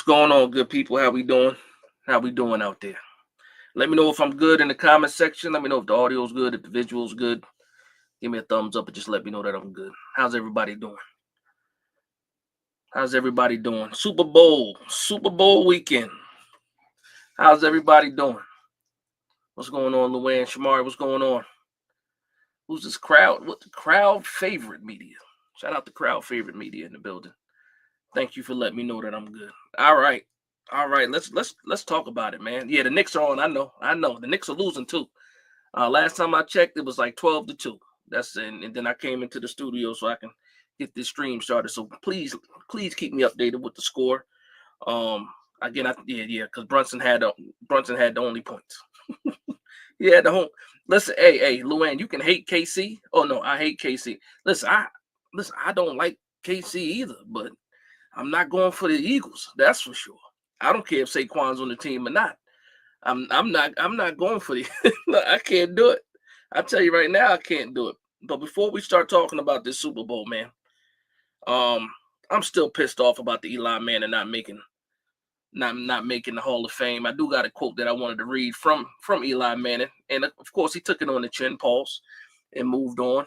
going on, good people? How we doing? How we doing out there? Let me know if I'm good in the comment section. Let me know if the audio's good, if the visual's good. Give me a thumbs up and just let me know that I'm good. How's everybody doing? How's everybody doing? Super Bowl weekend. How's everybody doing? What's going on, Luann, Shamari? What's going on? Who's this crowd? What the crowd favorite media? Shout out to crowd favorite media in the building. Thank you for letting me know that I'm good. All right. Let's talk about it, man. Yeah, the Knicks are on. I know. The Knicks are losing too. Last time I checked, it was like 12-2. And then I came into the studio so I can get this stream started. So please keep me updated with the score. Again, because Brunson had the only points. Yeah, the home. Listen, hey, Luann, you can hate KC. Oh no, I hate KC. Listen, I don't like KC either, but I'm not going for the Eagles. That's for sure. I don't care if Saquon's on the team or not. I'm not going for the. I can't do it. I tell you right now, I can't do it. But before we start talking about this Super Bowl, man, I'm still pissed off about the Eli Manning not making the Hall of Fame. I do got a quote that I wanted to read from Eli Manning, and of course he took it on the chin, pause, and moved on.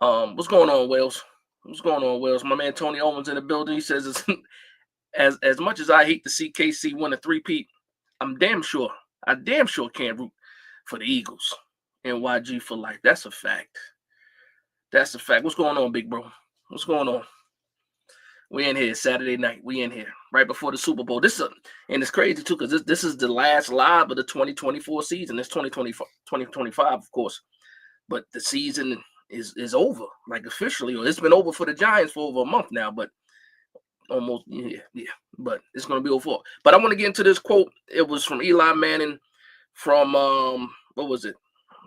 What's going on, Wales? What's going on, Wales? My man Tony Owens in the building. He says, as much as I hate to see KC win a three-peat, I damn sure can't root for the Eagles. And YG for life. That's a fact. That's a fact. What's going on, big bro? What's going on? We in here Saturday night. We in here right before the Super Bowl. And it's crazy too because this is the last live of the 2024 season. It's 2025, of course, but the season is over, like officially. Or it's been over for the Giants for over a month now, but almost yeah. But it's gonna be over. But I want to get into this quote. It was from Eli Manning from what was it?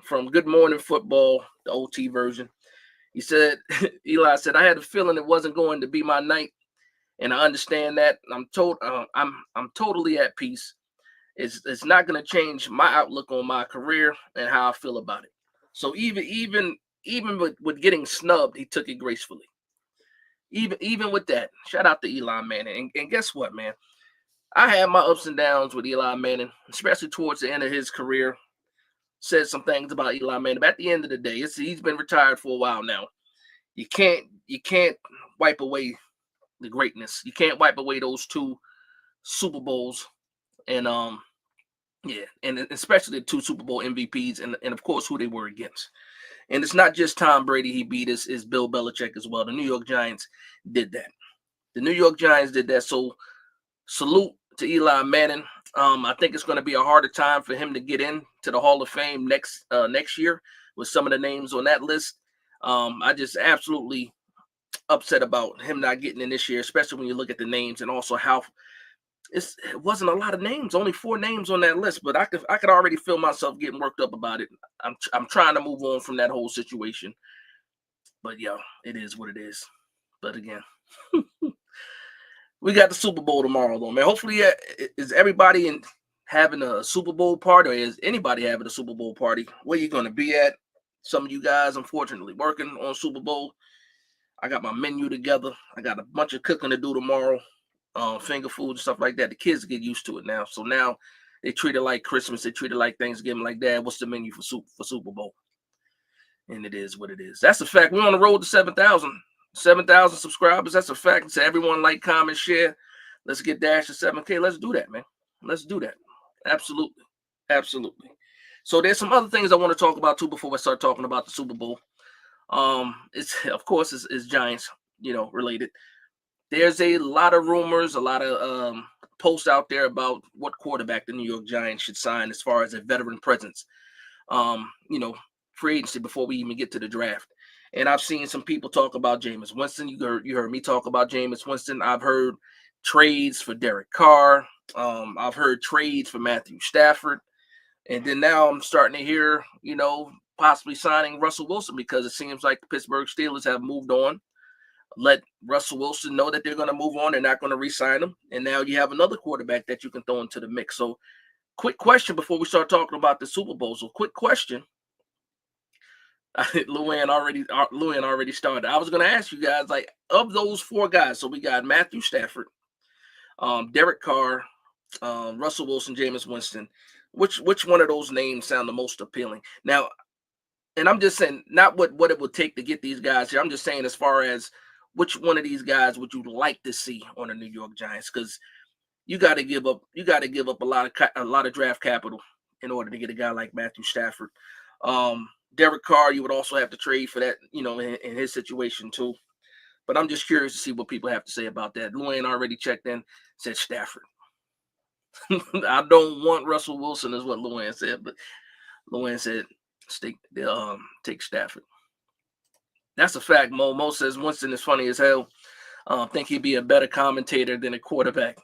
From Good Morning Football, the OT version. He said, Eli said, I had a feeling it wasn't going to be my night, and I understand that. I'm totally at peace. It's not going to change my outlook on my career and how I feel about it. So even with getting snubbed, he took it gracefully. Even with that, shout out to Eli Manning. And guess what, man? I had my ups and downs with Eli Manning, especially towards the end of his career. Said some things about Eli Manning. But at the end of the day, he's been retired for a while now. You can't wipe away the greatness. You can't wipe away those two Super Bowls, and and especially the two Super Bowl MVPs, and of course who they were against. And it's not just Tom Brady he beat, is Bill Belichick as well. The New York Giants did that. So salute to Eli Manning. I think it's going to be a harder time for him to get into the Hall of Fame next year with some of the names on that list. I just absolutely upset about him not getting in this year, especially when you look at the names and also how it wasn't a lot of names, only 4 names on that list. But I could already feel myself getting worked up about it. I'm trying to move on from that whole situation. But yeah, it is what it is. But again. We got the Super Bowl tomorrow, though, man. Hopefully, is everybody having a Super Bowl party, or is anybody having a Super Bowl party? Where you going to be at? Some of you guys, unfortunately, working on Super Bowl. I got my menu together. I got a bunch of cooking to do tomorrow, finger food and stuff like that. The kids get used to it now. So now they treat it like Christmas. They treat it like Thanksgiving, like that. What's the menu for Super Bowl? And it is what it is. That's a fact. We're on the road to 7,000 subscribers. That's a fact. So everyone like, comment, share. Let's get Dash to 7K. Let's do that, man. Let's do that. Absolutely. So there's some other things I want to talk about too before I start talking about the Super Bowl. It's Giants, related. There's a lot of rumors, a lot of posts out there about what quarterback the New York Giants should sign as far as a veteran presence. Free agency before we even get to the draft. And I've seen some people talk about Jameis Winston. You heard me talk about Jameis Winston. I've heard trades for Derek Carr. I've heard trades for Matthew Stafford. And then now I'm starting to hear, possibly signing Russell Wilson because it seems like the Pittsburgh Steelers have moved on. Let Russell Wilson know that they're going to move on. They're not going to re-sign him. And now you have another quarterback that you can throw into the mix. So quick question before we start talking about the Super Bowl. So quick question. Luann already started. I was going to ask you guys, like, of those 4 guys, so we got Matthew Stafford, Derek Carr, Russell Wilson, Jameis Winston. Which one of those names sound the most appealing? Now, and I'm just saying, not what it would take to get these guys here. I'm just saying, as far as which one of these guys would you like to see on the New York Giants? Because you got to give up a lot of draft capital in order to get a guy like Matthew Stafford. Derek Carr, you would also have to trade for that, in his situation too. But I'm just curious to see what people have to say about that. Luann already checked in, said Stafford. I don't want Russell Wilson, is what Luann said, but Luann said take Stafford. That's a fact, Mo. Mo says Winston is funny as hell. Think he'd be a better commentator than a quarterback.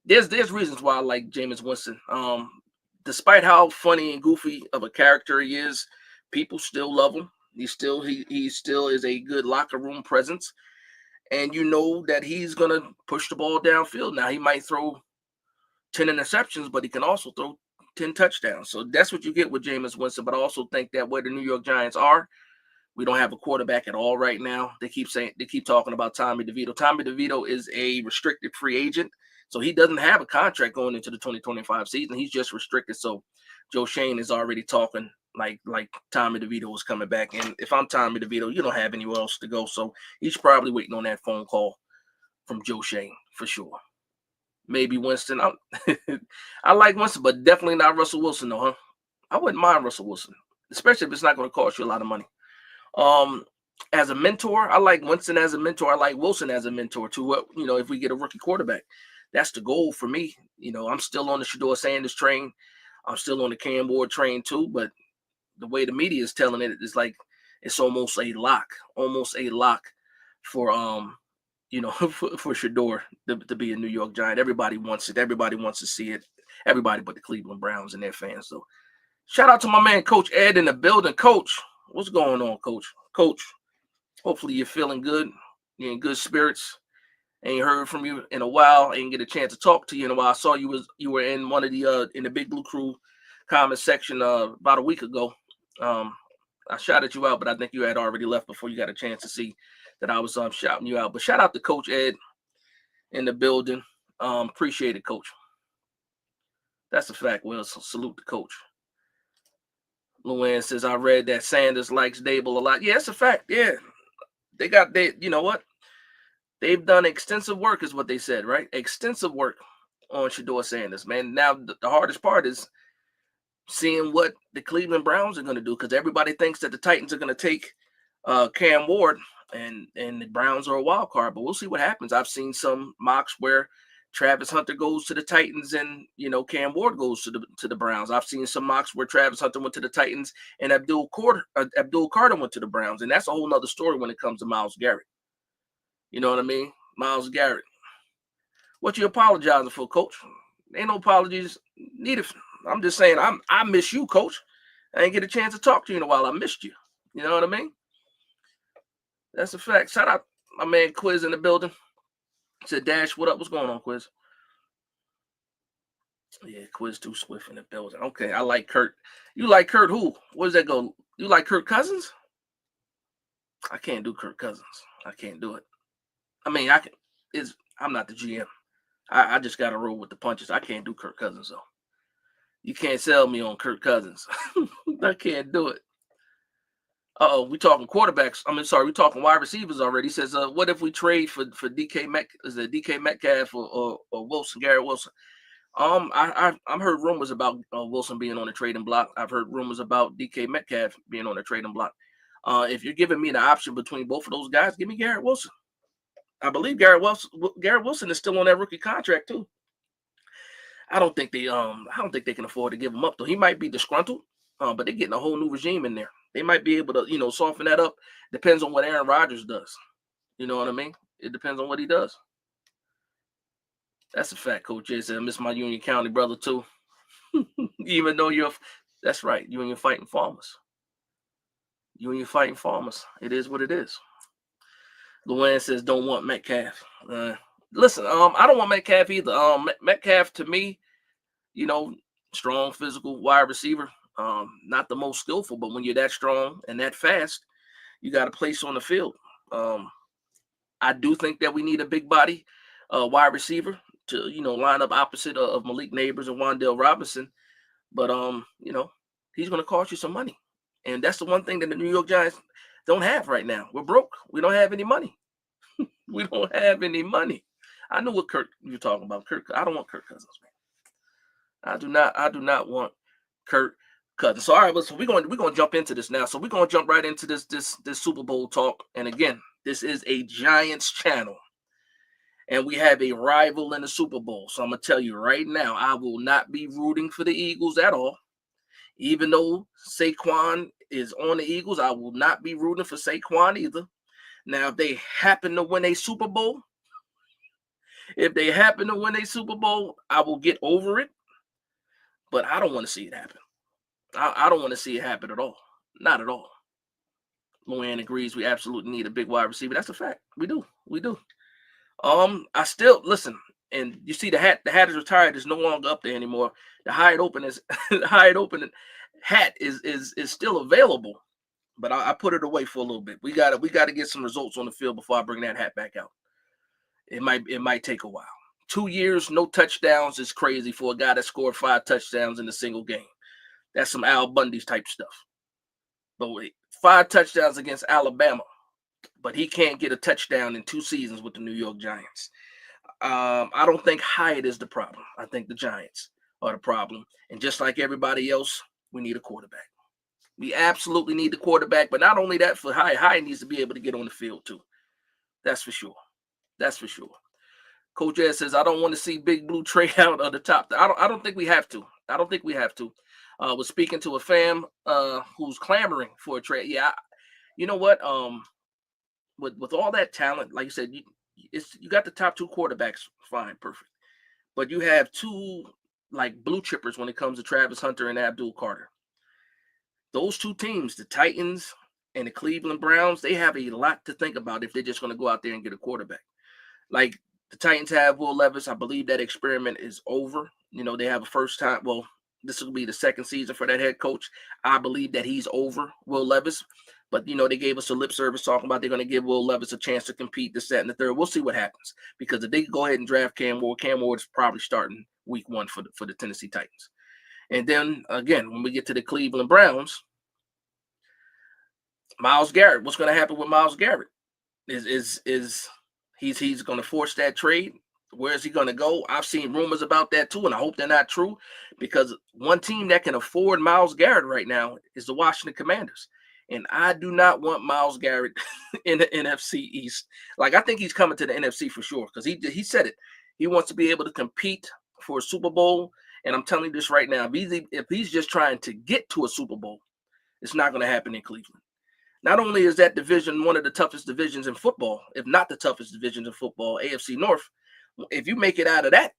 There's reasons why I like Jameis Winston. Despite how funny and goofy of a character he is, people still love him. He still is a good locker room presence, and you know that he's gonna push the ball downfield. Now he might throw 10 interceptions, but he can also throw 10 touchdowns. So that's what you get with Jameis Winston. But I also think that where the New York Giants are, we don't have a quarterback at all right now. They keep talking about Tommy DeVito. Tommy DeVito is a restricted free agent, so he doesn't have a contract going into the 2025 season. He's just restricted. So Joe Shane is already talking like Tommy DeVito was coming back. And if I'm Tommy DeVito, you don't have anywhere else to go. So he's probably waiting on that phone call from Joe Shane for sure. Maybe Winston. I like Winston, but definitely not Russell Wilson, though, huh? I wouldn't mind Russell Wilson, especially if it's not going to cost you a lot of money. As a mentor, I like Winston as a mentor. I like Wilson as a mentor too. If we get a rookie quarterback, that's the goal for me. I'm still on the Shedeur Sanders train. I'm still on the Cam Ward train too. But the way the media is telling it, it's like it's almost a lock for for Shedeur to be a New York Giant. Everybody wants it. Everybody wants to see it. Everybody but the Cleveland Browns and their fans. So shout out to my man, Coach Ed, in the building. Coach, what's going on, Coach? Coach, hopefully you're feeling good. You're in good spirits. Ain't heard from you in a while. Ain't get a chance to talk to you in a while. I saw you were in one of the in the Big Blue Crew comment section about a week ago. I shouted you out, but I think you had already left before you got a chance to see that I was shouting you out. But shout out to Coach Ed in the building. Appreciate it, Coach. That's a fact. Well, so salute the coach. Luann says, I read that Sanders likes Dable a lot. Yeah, it's a fact. Yeah. You know what? They've done extensive work, is what they said, right? Extensive work on Shedeur Sanders, man. Now, the hardest part is seeing what the Cleveland Browns are going to do, because everybody thinks that the Titans are going to take Cam Ward, and the Browns are a wild card, but we'll see what happens. I've seen some mocks where Travis Hunter goes to the Titans and, Cam Ward goes to the Browns. I've seen some mocks where Travis Hunter went to the Titans and Abdul Carter went to the Browns. And that's a whole nother story when it comes to Myles Garrett. You know what I mean? Myles Garrett. What you apologizing for, Coach? Ain't no apologies needed. I'm just saying I miss you, Coach. I didn't get a chance to talk to you in a while. I missed you. You know what I mean? That's a fact. Shout out my man Quiz in the building. Said, Dash, what up? What's going on, Quiz? Yeah, Quiz too swift in the building. Okay, I like Kurt. You like Kurt who? Where does that go? You like Kirk Cousins? I can't do Kirk Cousins. I can't do it. I mean, I'm not the GM. I just got to roll with the punches. I can't do Kirk Cousins, though. You can't sell me on Kirk Cousins. I can't do it. We talking quarterbacks. We talking wide receivers already. He says, what if we trade for DK Metcalf or Wilson, Garrett Wilson? I've heard rumors about Wilson being on the trading block. I've heard rumors about DK Metcalf being on the trading block. If you're giving me the option between both of those guys, give me Garrett Wilson. I believe Garrett Wilson is still on that rookie contract too. I don't think they can afford to give him up though. He might be disgruntled, but they're getting a whole new regime in there. They might be able to, soften that up. Depends on what Aaron Rodgers does. You know what I mean? It depends on what he does. That's a fact, Coach Jay said. I miss my Union County brother too. Even though that's right. You and your fighting farmers. It is what it is. Luann says, don't want Metcalf. Listen, I don't want Metcalf either. Metcalf to me, strong, physical wide receiver. Not the most skillful, but when you're that strong and that fast, you got a place on the field. I do think that we need a big body wide receiver to line up opposite of Malik Neighbors and Wan'Dale Robinson. But he's going to cost you some money, and that's the one thing that the New York Giants don't have right now. We're broke. We don't have any money. We don't have any money. I know what Kirk you're talking about. Kirk, I don't want Kirk Cousins, man. I do not want Kirk Cousins. So all right, so we're gonna jump into this now. So we're gonna jump right into this Super Bowl talk. And again, this is a Giants channel, and we have a rival in the Super Bowl. So I'm gonna tell you right now, I will not be rooting for the Eagles at all. Even though Saquon is on the Eagles, I will not be rooting for Saquon either. Now, if they happen to win a Super Bowl, I will get over it. But I don't want to see it happen. I don't want to see it happen at all. Not at all. Luann agrees we absolutely need a big wide receiver. That's a fact. We do. I still listen, and you see the hat is retired, is no longer up there anymore. The hide open hat is still available, but I put it away for a little bit. We gotta get some results on the field before I bring that hat back out. It might take a while. 2 years, no touchdowns is crazy for a guy that scored 5 touchdowns in a single game. That's some Al Bundy type stuff. But wait, 5 touchdowns against Alabama, but he can't get a touchdown in 2 seasons with the New York Giants. I don't think Hyatt is the problem. I think the Giants are the problem. And just like everybody else, we need a quarterback. We absolutely need the quarterback, but not only that for Hyatt. Hyatt needs to be able to get on the field too. That's for sure. Coach Ed says, I don't want to see Big Blue trade out of the top. I don't think we have to. Was speaking to a fan who's clamoring for a trade. Yeah, you know what? With all that talent, like you said, you got the top 2 quarterbacks, fine, perfect. But you have 2 like blue chippers when it comes to Travis Hunter and Abdul Carter. Those 2 teams, the Titans and the Cleveland Browns, they have a lot to think about if they're just going to go out there and get a quarterback. Like the Titans have Will Levis. I believe that experiment is over. They have a first time. Well, this will be the second season for that head coach. I believe that he's over, Will Levis. But, they gave us a lip service talking about they're going to give Will Levis a chance to compete, this, that, and the third. We'll see what happens. Because if they go ahead and draft Cam Ward is probably starting week 1 for the Tennessee Titans. And then, again, when we get to the Cleveland Browns, Myles Garrett, what's going to happen with Myles Garrett? Is he's going to force that trade? Where is he going to go? I've seen rumors about that too, and I hope they're not true, because one team that can afford Myles Garrett right now is the Washington Commanders. And I do not want Myles Garrett in the NFC East. Like, I think he's coming to the NFC for sure, because he said it. He wants to be able to compete for a Super Bowl. And I'm telling you this right now, if he's just trying to get to a Super Bowl, it's not going to happen in Cleveland. Not only is that division one of the toughest divisions in football, if not the toughest divisions in football, AFC North, if you make it out of that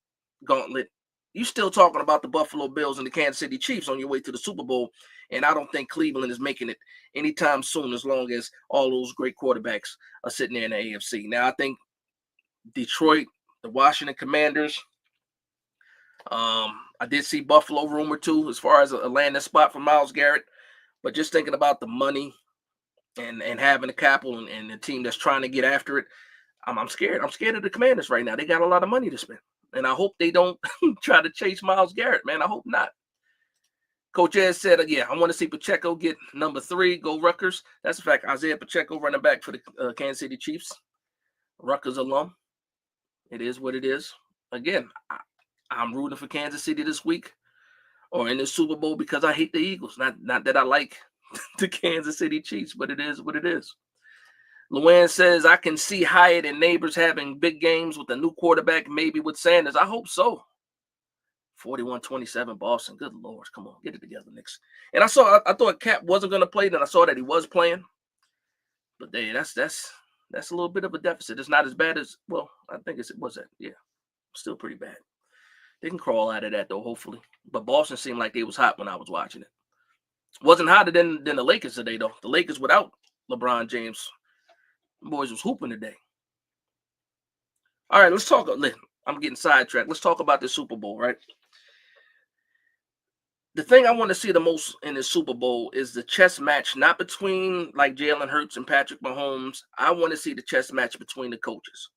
gauntlet, you're still talking about the Buffalo Bills and the Kansas City Chiefs on your way to the Super Bowl. And I don't think Cleveland is making it anytime soon, as long as all those great quarterbacks are sitting there in the AFC. Now, I think Detroit, the Washington Commanders, I did see Buffalo rumored too, as far as a landing spot for Myles Garrett. But just thinking about the money and having the capital and the team that's trying to get after it, I'm scared. I'm scared of the Commanders right now. They got a lot of money to spend. And I hope they don't try to chase Myles Garrett, man. I hope not. Coach Ed said, yeah, I want to see Pacheco get number 3, go Rutgers. That's a fact. Isaiah Pacheco running back for the Kansas City Chiefs. Rutgers alum. It is what it is. Again, I'm rooting for Kansas City this week or in the Super Bowl because I hate the Eagles. Not that I like the Kansas City Chiefs, but it is what it is. Luann says, I can see Hyatt and Neighbors having big games with a new quarterback, maybe with Sanders. I hope so. 41-27 Boston. Good Lord. Come on, get it together, Knicks. And I thought Cap wasn't going to play, then I saw that he was playing. But that's a little bit of a deficit. It's not as bad as, well, I think it was that. Yeah, still pretty bad. They can crawl out of that, though, hopefully. But Boston seemed like they was hot when I was watching it. Wasn't hotter than the Lakers today, though. The Lakers without LeBron James, boys was hooping today. All right, let's talk. I'm getting sidetracked. Let's talk about the Super Bowl, right? The thing I want to see the most in the Super Bowl is the chess match, not between like Jalen Hurts and Patrick Mahomes. I want to see the chess match between the coaches.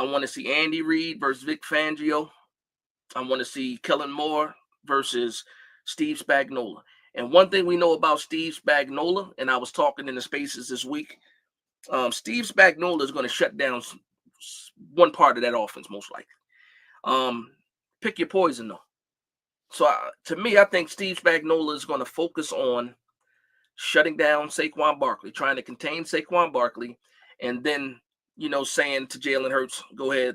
I want to see Andy Reid versus Vic Fangio. I want to see Kellen Moore versus Steve Spagnuolo. And one thing we know about Steve Spagnuolo, and I was talking in the spaces this week, Steve Spagnuolo is going to shut down one part of that offense, most likely. Pick your poison, though. So to me, I think Steve Spagnuolo is going to focus on shutting down Saquon Barkley, trying to contain Saquon Barkley, and then, saying to Jalen Hurts, go ahead,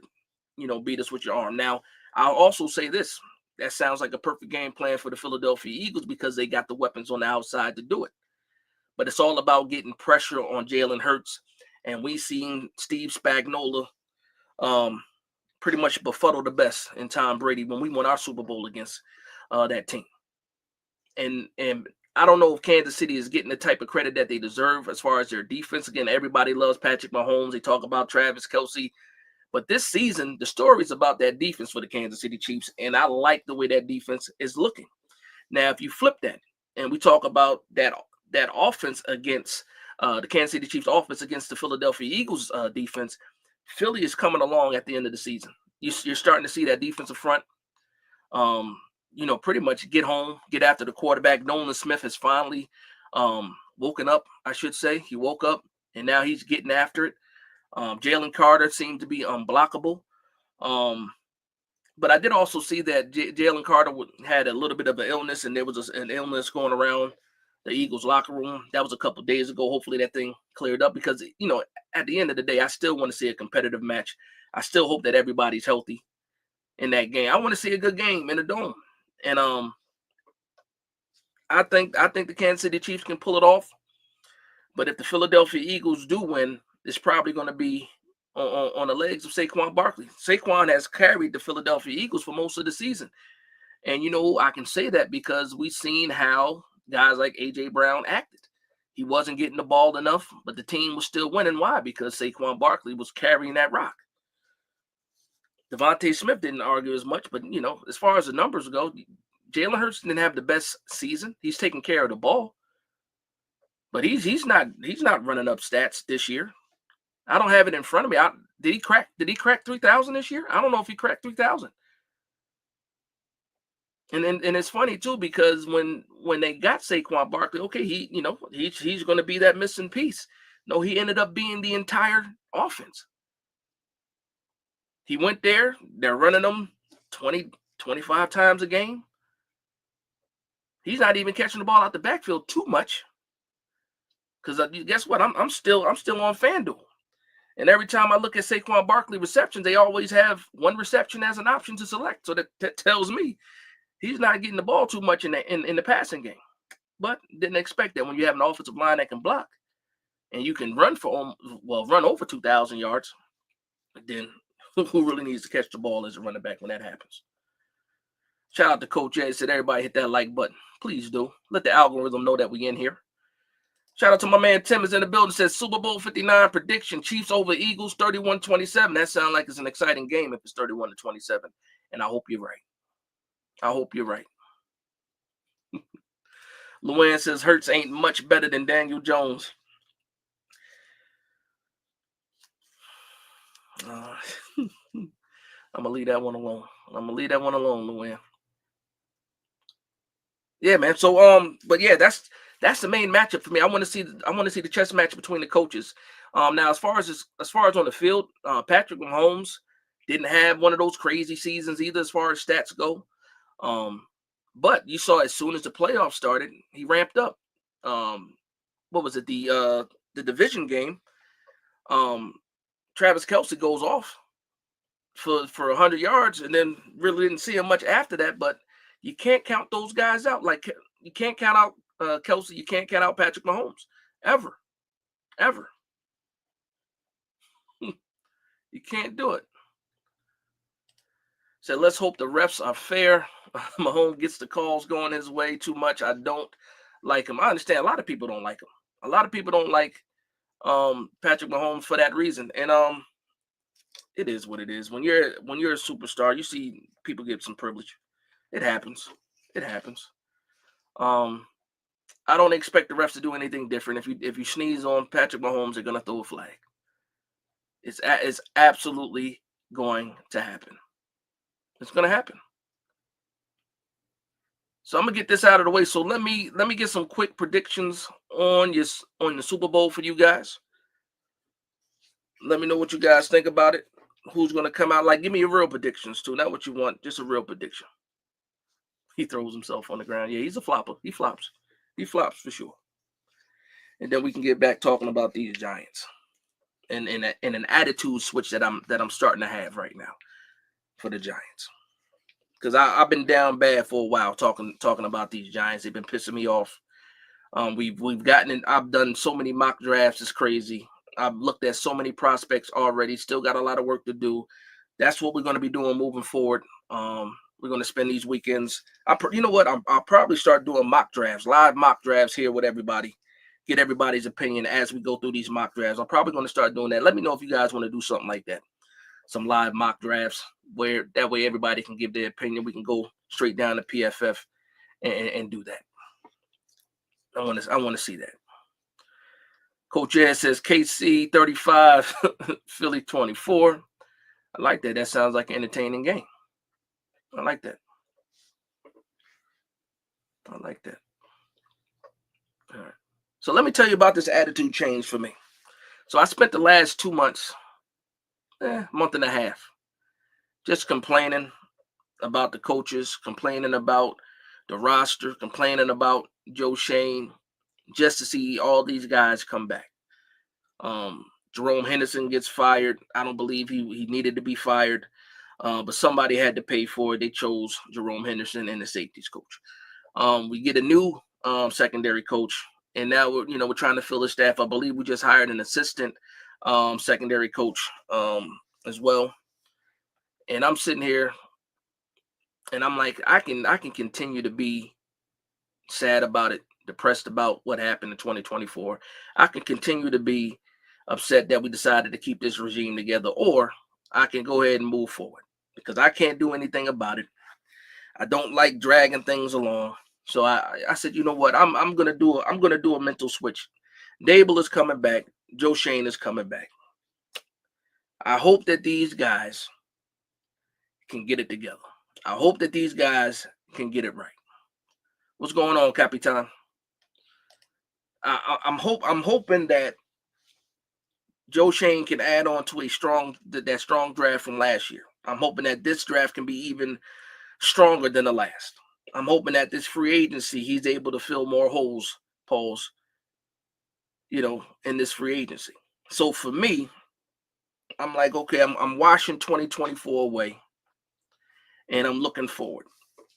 beat us with your arm. Now, I'll also say this. That sounds like a perfect game plan for the Philadelphia Eagles because they got the weapons on the outside to do it. But it's all about getting pressure on Jalen Hurts. And we seen Steve Spagnuolo pretty much befuddle the best in Tom Brady when we won our Super Bowl against that team. And I don't know if Kansas City is getting the type of credit that they deserve as far as their defense. Again, everybody loves Patrick Mahomes. They talk about Travis Kelce. But this season, the story is about that defense for the Kansas City Chiefs, and I like the way that defense is looking. Now, if you flip that, and we talk about that offense against the Kansas City Chiefs offense against the Philadelphia Eagles defense, Philly is coming along at the end of the season. You're starting to see that defensive front, pretty much get home, get after the quarterback. Nolan Smith has finally woken up, I should say. He woke up, and now he's getting after it. Jalen Carter seemed to be unblockable. But I did also see that Jalen Carter had a little bit of an illness, and there was an illness going around the Eagles locker room. That was a couple of days ago. Hopefully that thing cleared up because, at the end of the day, I still want to see a competitive match. I still hope that everybody's healthy in that game. I want to see a good game in the Dome. And I think the Kansas City Chiefs can pull it off. But if the Philadelphia Eagles do win, it's probably going to be on the legs of Saquon Barkley. Saquon has carried the Philadelphia Eagles for most of the season. And, I can say that because we've seen how guys like A.J. Brown acted. He wasn't getting the ball enough, but the team was still winning. Why? Because Saquon Barkley was carrying that rock. Devontae Smith didn't argue as much, but, as far as the numbers go, Jalen Hurts didn't have the best season. He's taking care of the ball. But he's not running up stats this year. I don't have it in front of me. Did he crack 3,000 this year? I don't know if he cracked 3,000. And it's funny too because when they got Saquon Barkley, okay, he's going to be that missing piece. No, he ended up being the entire offense. He went there. They're running him 20, 25 times a game. He's not even catching the ball out the backfield too much. Because guess what? I'm still on FanDuel. And every time I look at Saquon Barkley receptions, they always have one reception as an option to select. So that tells me he's not getting the ball too much in the passing game. But didn't expect that when you have an offensive line that can block and you can run over 2,000 yards, then who really needs to catch the ball as a running back when that happens? Shout out to Coach Ed. Said everybody hit that like button. Please do. Let the algorithm know that we in here. Shout out to my man Tim is in the building. Says Super Bowl 59 prediction. Chiefs over Eagles 31-27. That sounds like it's an exciting game if it's 31-27. And I hope you're right. Luann says Hurts ain't much better than Daniel Jones. I'm gonna leave that one alone. Luann. Yeah, man. So but yeah, that's the main matchup for me. I want to see the chess match between the coaches. Now as far as on the field, Patrick Mahomes didn't have one of those crazy seasons either as far as stats go. But you saw as soon as the playoffs started, he ramped up. What was it? The division game. Travis Kelce goes off for 100 yards and then really didn't see him much after that. But you can't count those guys out. Like you can't count out Kelce. You can't count out Patrick Mahomes ever. You can't do it. So let's hope the refs are fair. Mahomes gets the calls going his way too much. I don't like him. I understand a lot of people don't like him. A lot of people don't like Patrick Mahomes for that reason. And it is what it is. When you're a superstar, you see people get some privilege. It happens. I don't expect the refs to do anything different. If you sneeze on Patrick Mahomes, they're gonna throw a flag. It's absolutely going to happen. It's going to happen. So I'm gonna get this out of the way. So let me get some quick predictions on the Super Bowl for you guys. Let me know what you guys think about it. Who's gonna come out? Like, give me your real predictions too, not what you want, just a real prediction. He throws himself on the ground. Yeah, he's a flopper. He flops. He flops for sure. And then we can get back talking about these Giants and an attitude switch that I'm starting to have right now for the Giants. Because I've been down bad for a while talking about these Giants. They've been pissing me off. We've gotten in. I've done so many mock drafts. It's crazy. I've looked at so many prospects already. Still got a lot of work to do. That's what we're going to be doing moving forward. We're going to spend these weekends. You know what? I'll probably start doing mock drafts, live mock drafts here with everybody. Get everybody's opinion as we go through these mock drafts. I'm probably going to start doing that. Let me know if you guys want to do something like that. Some live mock drafts where that way everybody can give their opinion. We can go straight down to PFF and do that. I want to see that. Coach Ed says KC 35, Philly 24. I like that. That sounds like an entertaining game. I like that. All right. So let me tell you about this attitude change for me. So I spent the last 2 months, month and a half, just complaining about the coaches, complaining about the roster, complaining about Joe Shane, just to see all these guys come back. Jerome Henderson gets fired. I don't believe he needed to be fired, but somebody had to pay for it. They chose Jerome Henderson and the safeties coach. We get a new secondary coach, and now we're trying to fill the staff. I believe we just hired an assistant secondary coach as well. And I'm sitting here, and I'm like, I can continue to be sad about it, depressed about what happened in 2024. I can continue to be upset that we decided to keep this regime together, or I can go ahead and move forward because I can't do anything about it. I don't like dragging things along. So I said, you know what? I'm gonna do a mental switch. Dable is coming back. Joe Shane is coming back. I hope that these guys can get it together. I hope that these guys can get it right. What's going on, Capitan? I'm hoping that Joe Shane can add on to that strong draft from last year. I'm hoping that this draft can be even stronger than the last. I'm hoping that this free agency, he's able to fill more holes, in this free agency. So for me, I'm like, okay, I'm washing 2024 away, and I'm looking forward.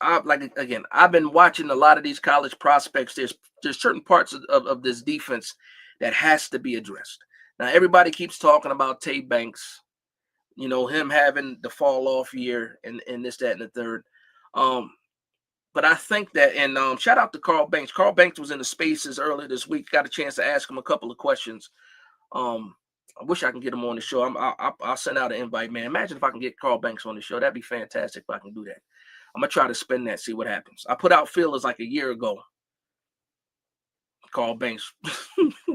I've been watching a lot of these college prospects. There's certain parts of this defense that has to be addressed. Now, everybody keeps talking about Tay Banks, him having the fall off year and this, that, and the third. But I think that, and shout out to Carl Banks. Carl Banks was in the spaces earlier this week. Got a chance to ask him a couple of questions. I wish I can get him on the show. I'll send out an invite, man. Imagine if I can get Carl Banks on the show. That'd be fantastic if I can do that. I'm going to try to spin that, see what happens. I put out feelers like a year ago. Carl Banks,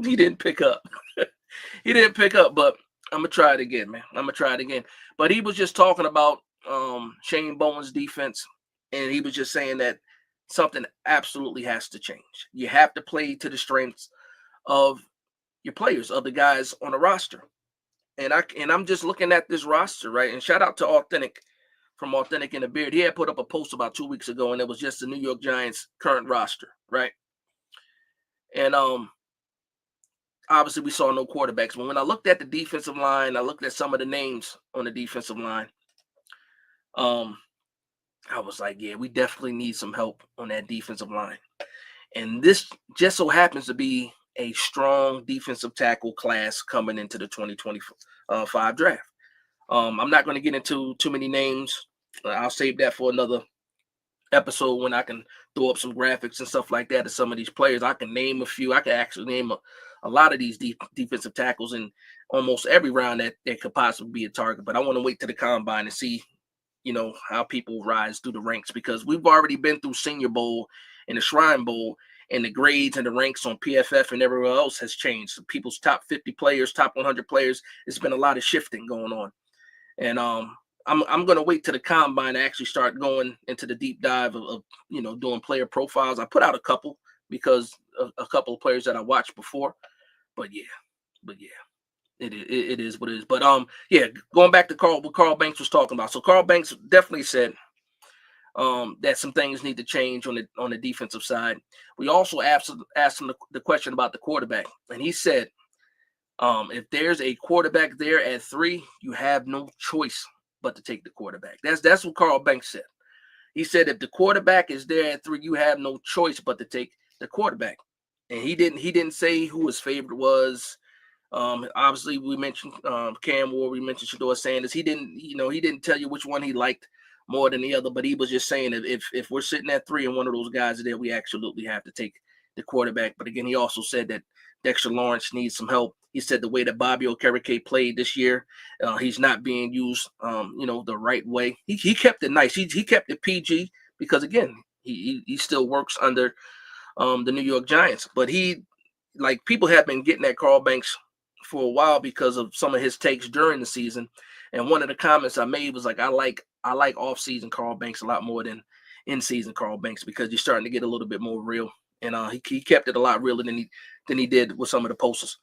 he didn't pick up. But I'm going to try it again, man. But he was just talking about Shane Bowen's defense, and he was just saying that something absolutely has to change. You have to play to the strengths of your players, of the guys on the roster. And I'm just looking at this roster, right? And shout out to Authentic from Authentic in the Beard. He had put up a post about 2 weeks ago, and it was just the New York Giants current roster, right? And obviously we saw no quarterbacks. But when I looked at the defensive line, I looked at some of the names on the defensive line. I was like, yeah, we definitely need some help on that defensive line. And this just so happens to be a strong defensive tackle class coming into the 2025 draft. I'm not going to get into too many names. I'll save that for another episode when I can throw up some graphics and stuff like that of some of these players. I can name a few. I can actually name a lot of these defensive tackles in almost every round that could possibly be a target. But I want to wait to the combine and see, how people rise through the ranks, because we've already been through Senior Bowl and the Shrine Bowl, and the grades and the ranks on PFF and everywhere else has changed. So people's top 50 players, top 100 players, it's been a lot of shifting going on. And I'm gonna wait to the combine to actually start going into the deep dive of doing player profiles. I put out a couple because a couple of players that I watched before, but yeah, it is what it is. But yeah, going back to what Carl Banks was talking about. So Carl Banks definitely said that some things need to change on the defensive side. We also asked him the question about the quarterback, and he said, if there's a quarterback there at 3, you have no choice but to take the quarterback. That's what Carl Banks said. He said if the quarterback is there at 3, you have no choice but to take the quarterback. And he didn't say who his favorite was. Obviously, we mentioned Cam Ward, we mentioned Shedeur Sanders. He didn't tell you which one he liked more than the other, but he was just saying that if we're sitting at 3 and one of those guys is there, we absolutely have to take the quarterback. But again, he also said that Dexter Lawrence needs some help. He said the way that Bobby Okereke played this year, he's not being used, the right way. He kept it nice. He kept it PG because again, he still works under the New York Giants. But people have been getting at Carl Banks for a while because of some of his takes during the season. And one of the comments I made was like, I like off-season Carl Banks a lot more than in-season Carl Banks because you're starting to get a little bit more real. And he kept it a lot realer than he did with some of the posters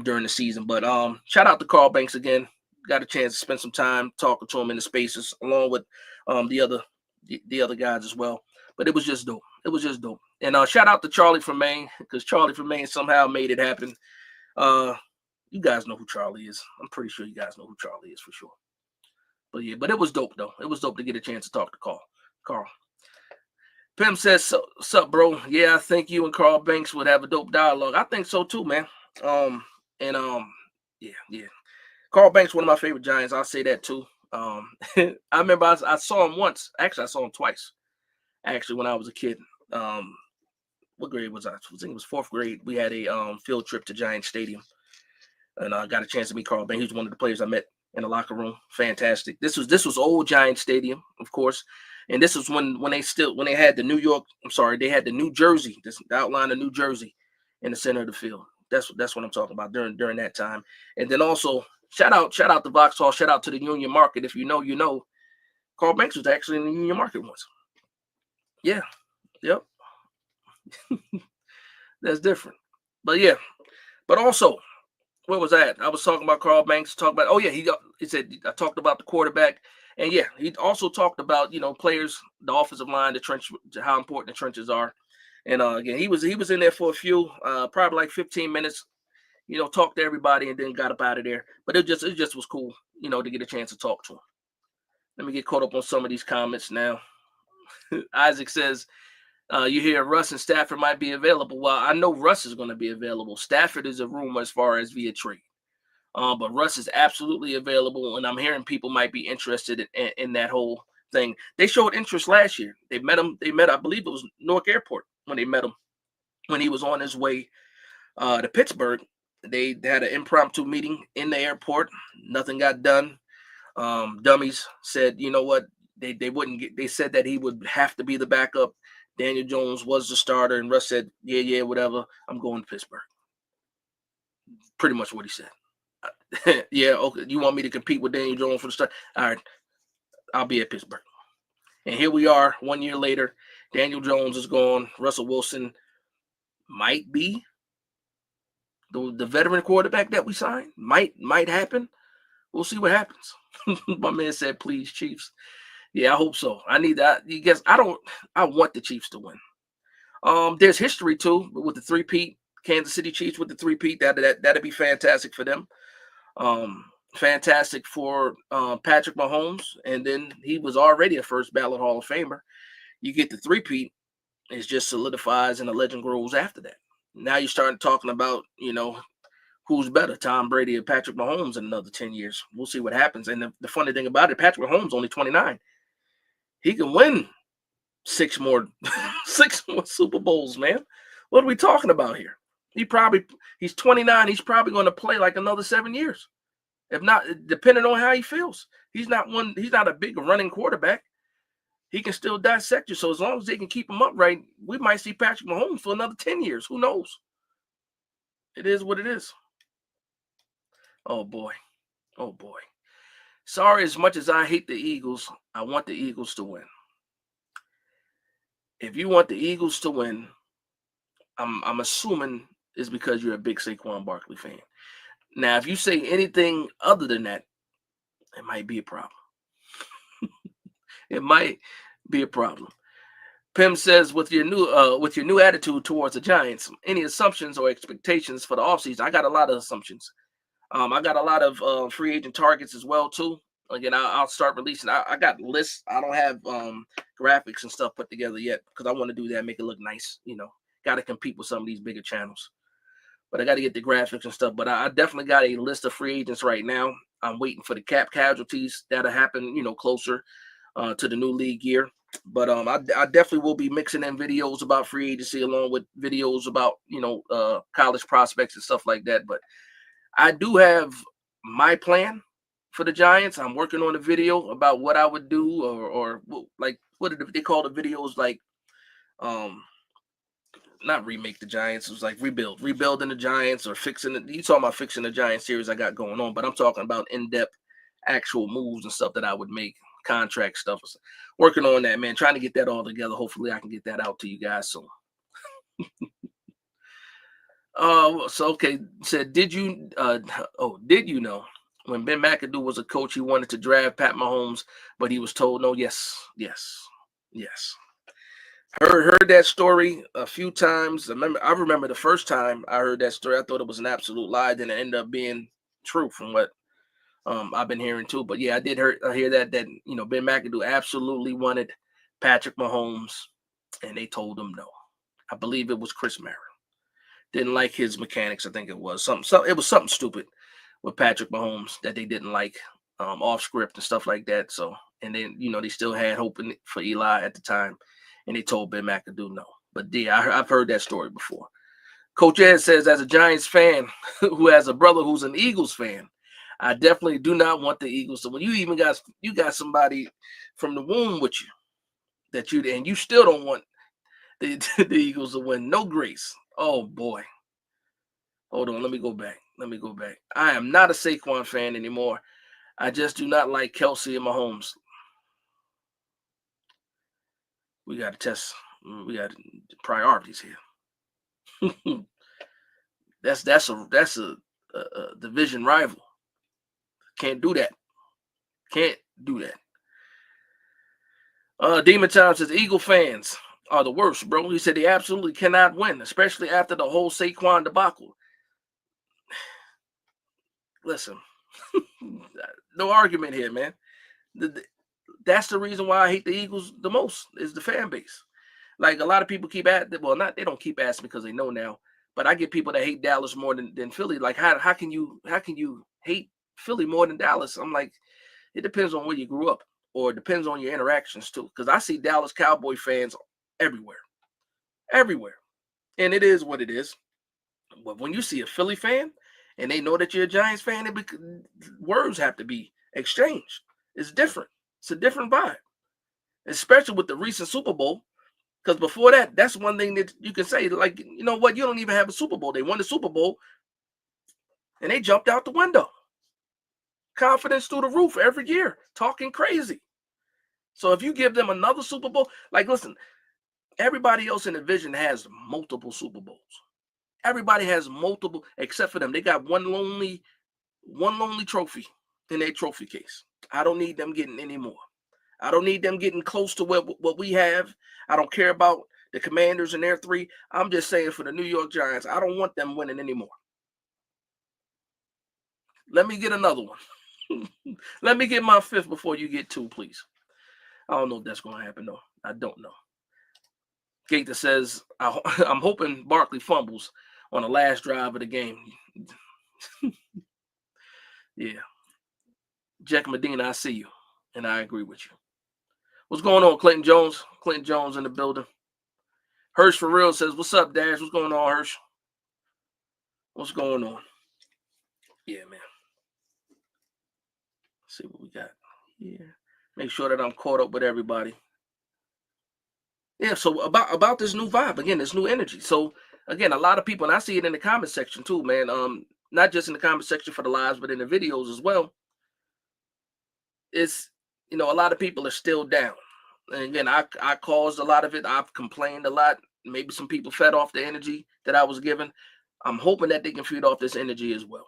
during the season. But shout out to Carl Banks again. Got a chance to spend some time talking to him in the spaces along with the other guys as well. But it was just dope. It was just dope. And shout out to Charlie from Maine because Charlie from Maine somehow made it happen. You guys know who Charlie is. I'm pretty sure you guys know who Charlie is for sure. But yeah, but it was dope though. It was dope to get a chance to talk to Carl. Pim says, "Sup, bro? Yeah, I think you and Carl Banks would have a dope dialogue. I think so too, man. Yeah. Carl Banks, one of my favorite Giants. I'll say that too. I remember I saw him once. Actually, I saw him twice. Actually, when I was a kid. What grade was I? I think it was 4th grade. We had a field trip to Giant Stadium. And I got a chance to meet Carl Banks. He was one of the players I met in the locker room. Fantastic. This was old Giant Stadium, of course. And this was when they had the they had the New Jersey, the outline of New Jersey in the center of the field. That's what I'm talking about during that time. And then also shout out to Vauxhall, shout out to the Union Market. If you know, you know. Carl Banks was actually in the Union Market once. Yeah. Yep. That's different. But yeah. But also, where was that? I was talking about Carl Banks. He said I talked about the quarterback, and yeah, he also talked about players, the offensive line, the trench, how important the trenches are, and again he was in there for a few, probably like 15 minutes, talked to everybody, and then got up out of there. But it just was cool, to get a chance to talk to him. Let me get caught up on some of these comments now. Isaac says, you hear Russ and Stafford might be available. Well, I know Russ is going to be available. Stafford is a rumor as far as via trade. But Russ is absolutely available, and I'm hearing people might be interested in that whole thing. They showed interest last year. They met, I believe it was Newark Airport when they met him, when he was on his way to Pittsburgh. They had an impromptu meeting in the airport. Nothing got done. Dummies said, you know what? They wouldn't get. They said that he would have to be the backup. Daniel Jones was the starter, and Russ said, yeah, whatever. I'm going to Pittsburgh. Pretty much what he said. Yeah, okay. You want me to compete with Daniel Jones for the start? All right, I'll be at Pittsburgh. And here we are 1 year later. Daniel Jones is gone. Russell Wilson might be the veteran quarterback that we signed. Might happen. We'll see what happens. My man said, please, Chiefs. Yeah, I hope so. I need that. You guess I want the Chiefs to win. There's history too with the three-peat, Kansas City Chiefs with the three-peat. That'd be fantastic for them. Fantastic for Patrick Mahomes, and then he was already a first ballot Hall of Famer. You get the three-peat, it just solidifies and the legend grows after that. Now you're starting talking about, who's better, Tom Brady or Patrick Mahomes in another 10 years. We'll see what happens. And the funny thing about it, Patrick Mahomes only 29. He can win 6 more Super Bowls, man. What are we talking about here? He's 29. He's probably going to play like another 7 years. If not, depending on how he feels. He's not a big running quarterback. He can still dissect you. So as long as they can keep him upright, we might see Patrick Mahomes for another 10 years. Who knows? It is what it is. Oh boy. Sorry, as much as I hate the Eagles, I want the Eagles to win. If you want the Eagles to win, I'm assuming it's because you're a big Saquon Barkley fan. Now, if you say anything other than that, it might be a problem. It might be a problem. Pim says, with your new attitude towards the Giants, any assumptions or expectations for the offseason? I got a lot of assumptions. I got a lot of free agent targets as well too. Again, I'll start releasing. I got lists. I don't have graphics and stuff put together yet because I want to do that, make it look nice. Got to compete with some of these bigger channels. But I got to get the graphics and stuff. But I definitely got a list of free agents right now. I'm waiting for the cap casualties that'll happen, closer to the new league year. But I definitely will be mixing in videos about free agency along with videos about college prospects and stuff like that. But I do have my plan for the Giants. I'm working on a video about what I would do, or like what did they call the videos, like not remake the Giants. It was like rebuilding the Giants, or fixing it. You talking about fixing the Giants series I got going on, but I'm talking about in-depth actual moves and stuff that I would make, contract stuff. Working on that, man. Trying to get that all together. Hopefully I can get that out to you guys soon. So okay, said, did you know when Ben McAdoo was a coach, he wanted to draft Pat Mahomes, but he was told no? Yes. Heard that story a few times. I remember the first time I heard that story, I thought it was an absolute lie. Then it ended up being true from what I've been hearing too. But yeah, I did hear that Ben McAdoo absolutely wanted Patrick Mahomes, and they told him no. I believe it was Chris Marin. Didn't like his mechanics. I think it was something. It was something stupid with Patrick Mahomes that they didn't like, off script and stuff like that. So, and then they still had hope for Eli at the time, and they told Ben McAdoo no. But yeah, I've heard that story before. Coach Ed says, as a Giants fan who has a brother who's an Eagles fan, I definitely do not want the Eagles to win. You got somebody from the womb with you and you still don't want the Eagles to win. No grace. Oh boy. Hold on, let me go back. I am not a Saquon fan anymore. I just do not like Kelsey and Mahomes. We got to test. We got priorities here. That's a division rival. Can't do that. Demon Time says Eagle fans are the worst, bro. He said they absolutely cannot win, especially after the whole Saquon debacle. Listen, no argument here, man. That's the reason why I hate the Eagles the most, is the fan base. Like, a lot of people keep asking, they don't keep asking because they know now, but I get people that hate Dallas more than Philly. Like, how can you hate Philly more than Dallas? I'm like, it depends on where you grew up, or it depends on your interactions too. Because I see Dallas Cowboy fans everywhere, and it is what it is. But when you see a Philly fan and they know that you're a Giants fan, words have to be exchanged. It's different. It's a different vibe, especially with the recent Super Bowl. Because before that, that's one thing that you can say, like, you know what? You don't even have a Super Bowl. They won the Super Bowl, and they jumped out the window. Confidence through the roof every year, talking crazy. So if you give them another Super Bowl, like, listen, everybody else in the division has multiple Super Bowls. Everybody has multiple, except for them. They got one lonely trophy in their trophy case. I don't need them getting any more. I don't need them getting close to what we have. I don't care about the Commanders and their 3. I'm just saying, for the New York Giants, I don't want them winning anymore. Let me get another one. Let me get my 5th before you get 2, please. I don't know if that's going to happen, though. I don't know. Gator says, I'm hoping Barkley fumbles on the last drive of the game. Yeah. Jack Medina, I see you, and I agree with you. What's going on, Clinton Jones? Clinton Jones in the building. Hirsch for real says, what's up, Dash? What's going on, Hirsch? What's going on? Yeah, man. Let's see what we got here. Make sure that I'm caught up with everybody. Yeah, so about this new vibe, again, this new energy. So, again, a lot of people, and I see it in the comment section too, man. Not just in the comment section for the lives, but in the videos as well. it's, a lot of people are still down. And again, I caused a lot of it. I've complained a lot. Maybe some people fed off the energy that I was given. I'm hoping that they can feed off this energy as well.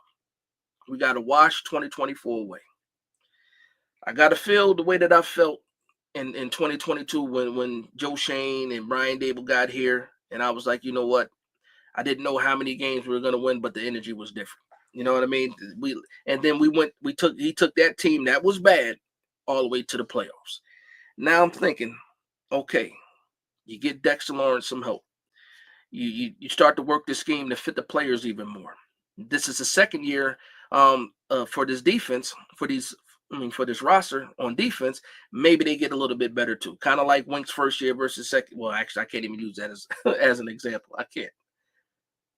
We got to wash 2024 away. I got to feel the way that I felt in 2022 when Joe Shane and Brian Dable got here, and I was like, you know what? I didn't know how many games we were going to win, but the energy was different. You know what I mean? And then he took that team that was bad all the way to the playoffs. Now I'm thinking, okay, you get Dexter Lawrence some help. You start to work the scheme to fit the players even more. This is the second year for this defense, for this roster on defense. Maybe they get a little bit better too. Kind of like Wink's first year versus second. Well, actually, I can't even use that as as an example. I can't.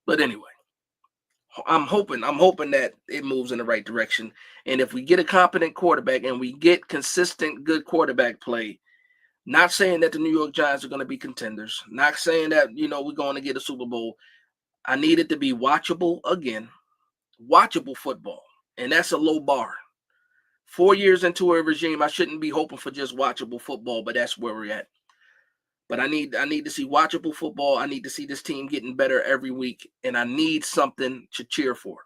But anyway, I'm hoping that it moves in the right direction. And if we get a competent quarterback and we get consistent good quarterback play, not saying that the New York Giants are going to be contenders, not saying that, we're going to get a Super Bowl. I need it to be watchable again, watchable football. And that's a low bar. 4 years into a regime, I shouldn't be hoping for just watchable football, but that's where we're at. But I need to see watchable football. I need to see this team getting better every week, and I need something to cheer for.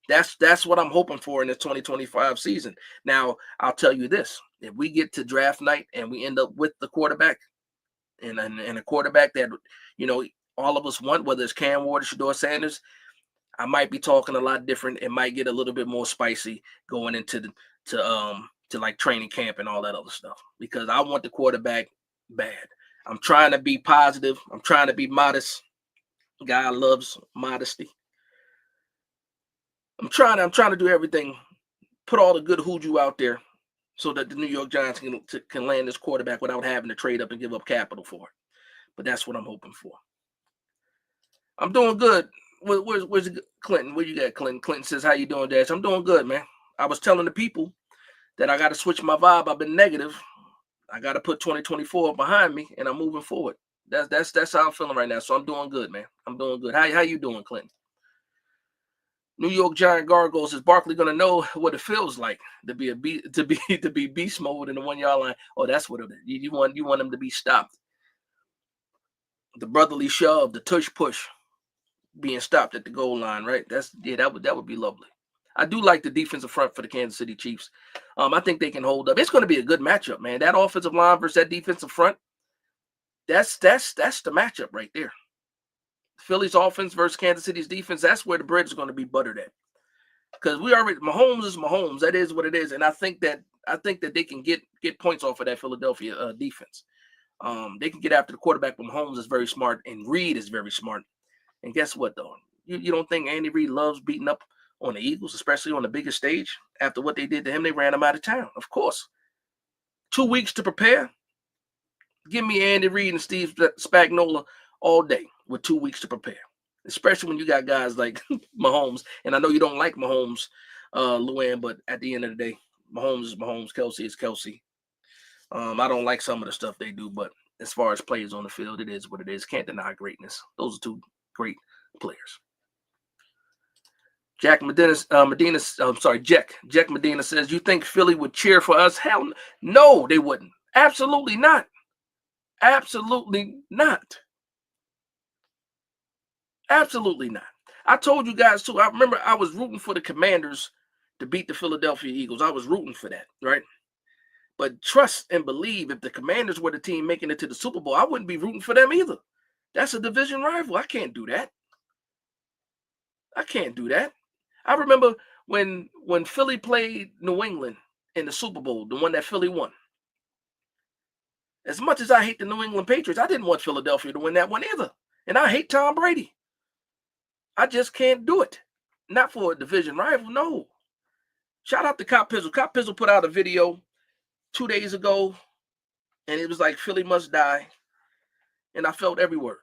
That's what I'm hoping for in the 2025 season. Now, I'll tell you this. If we get to draft night and we end up with the quarterback and a quarterback that, all of us want, whether it's Cam Ward or Shedeur Sanders, I might be talking a lot different. It might get a little bit more spicy going into to like training camp and all that other stuff, because I want the quarterback bad. I'm trying to be positive. I'm trying to be modest. God loves modesty. I'm trying to do everything, put all the good hoodoo out there so that the New York Giants can land this quarterback without having to trade up and give up capital for it. But that's what I'm hoping for. I'm doing good. Where's Clinton? Where you got, Clinton? Clinton says, how you doing, Dash? I'm doing good, man. I was telling the people that I got to switch my vibe. I've been negative. I got to put 2024 behind me, and I'm moving forward. That's how I'm feeling right now. So I'm doing good, man. I'm doing good. How you doing, Clinton? New York Giant Gargoyles, is Barkley going to know what it feels like to be to be beast mode in the 1 yard line? Oh, that's what it is. You want him to be stopped. The brotherly shove, the tush push, being stopped at the goal line, right? That would be lovely. I do like the defensive front for the Kansas City Chiefs. I think they can hold up. It's going to be a good matchup, man. That offensive line versus that defensive front. That's the matchup right there. Philly's offense versus Kansas City's defense. That's where the bread is going to be buttered at. Because Mahomes is Mahomes. That is what it is, and I think that they can get points off of that Philadelphia defense. They can get after the quarterback, but Mahomes is very smart, and Reed is very smart. And guess what, though? You don't think Andy Reid loves beating up on the Eagles, especially on the biggest stage? After what they did to him, they ran him out of town. Of course. 2 weeks to prepare. Give me Andy Reid and Steve Spagnuolo all day with 2 weeks to prepare. Especially when you got guys like Mahomes. And I know you don't like Mahomes, Luann, but at the end of the day, Mahomes is Mahomes. Kelsey is Kelsey. I don't like some of the stuff they do, but as far as players on the field, it is what it is. Can't deny greatness. Those are two great players. Jack Medina, Jack Medina says, you think Philly would cheer for us? Hell no, they wouldn't. Absolutely not. Absolutely not. Absolutely not. I told you guys too. I remember I was rooting for the Commanders to beat the Philadelphia Eagles. I was rooting for that, right? But trust and believe, if the Commanders were the team making it to the Super Bowl, I wouldn't be rooting for them either. That's a division rival. I can't do that. I can't do that. I remember when Philly played New England in the Super Bowl, the one that Philly won. As much as I hate the New England Patriots, I didn't want Philadelphia to win that one either. And I hate Tom Brady. I just can't do it. Not for a division rival, no. Shout out to Cop Pizzle. Cop Pizzle put out a video 2 days ago, and it was like Philly must die. And I felt every word.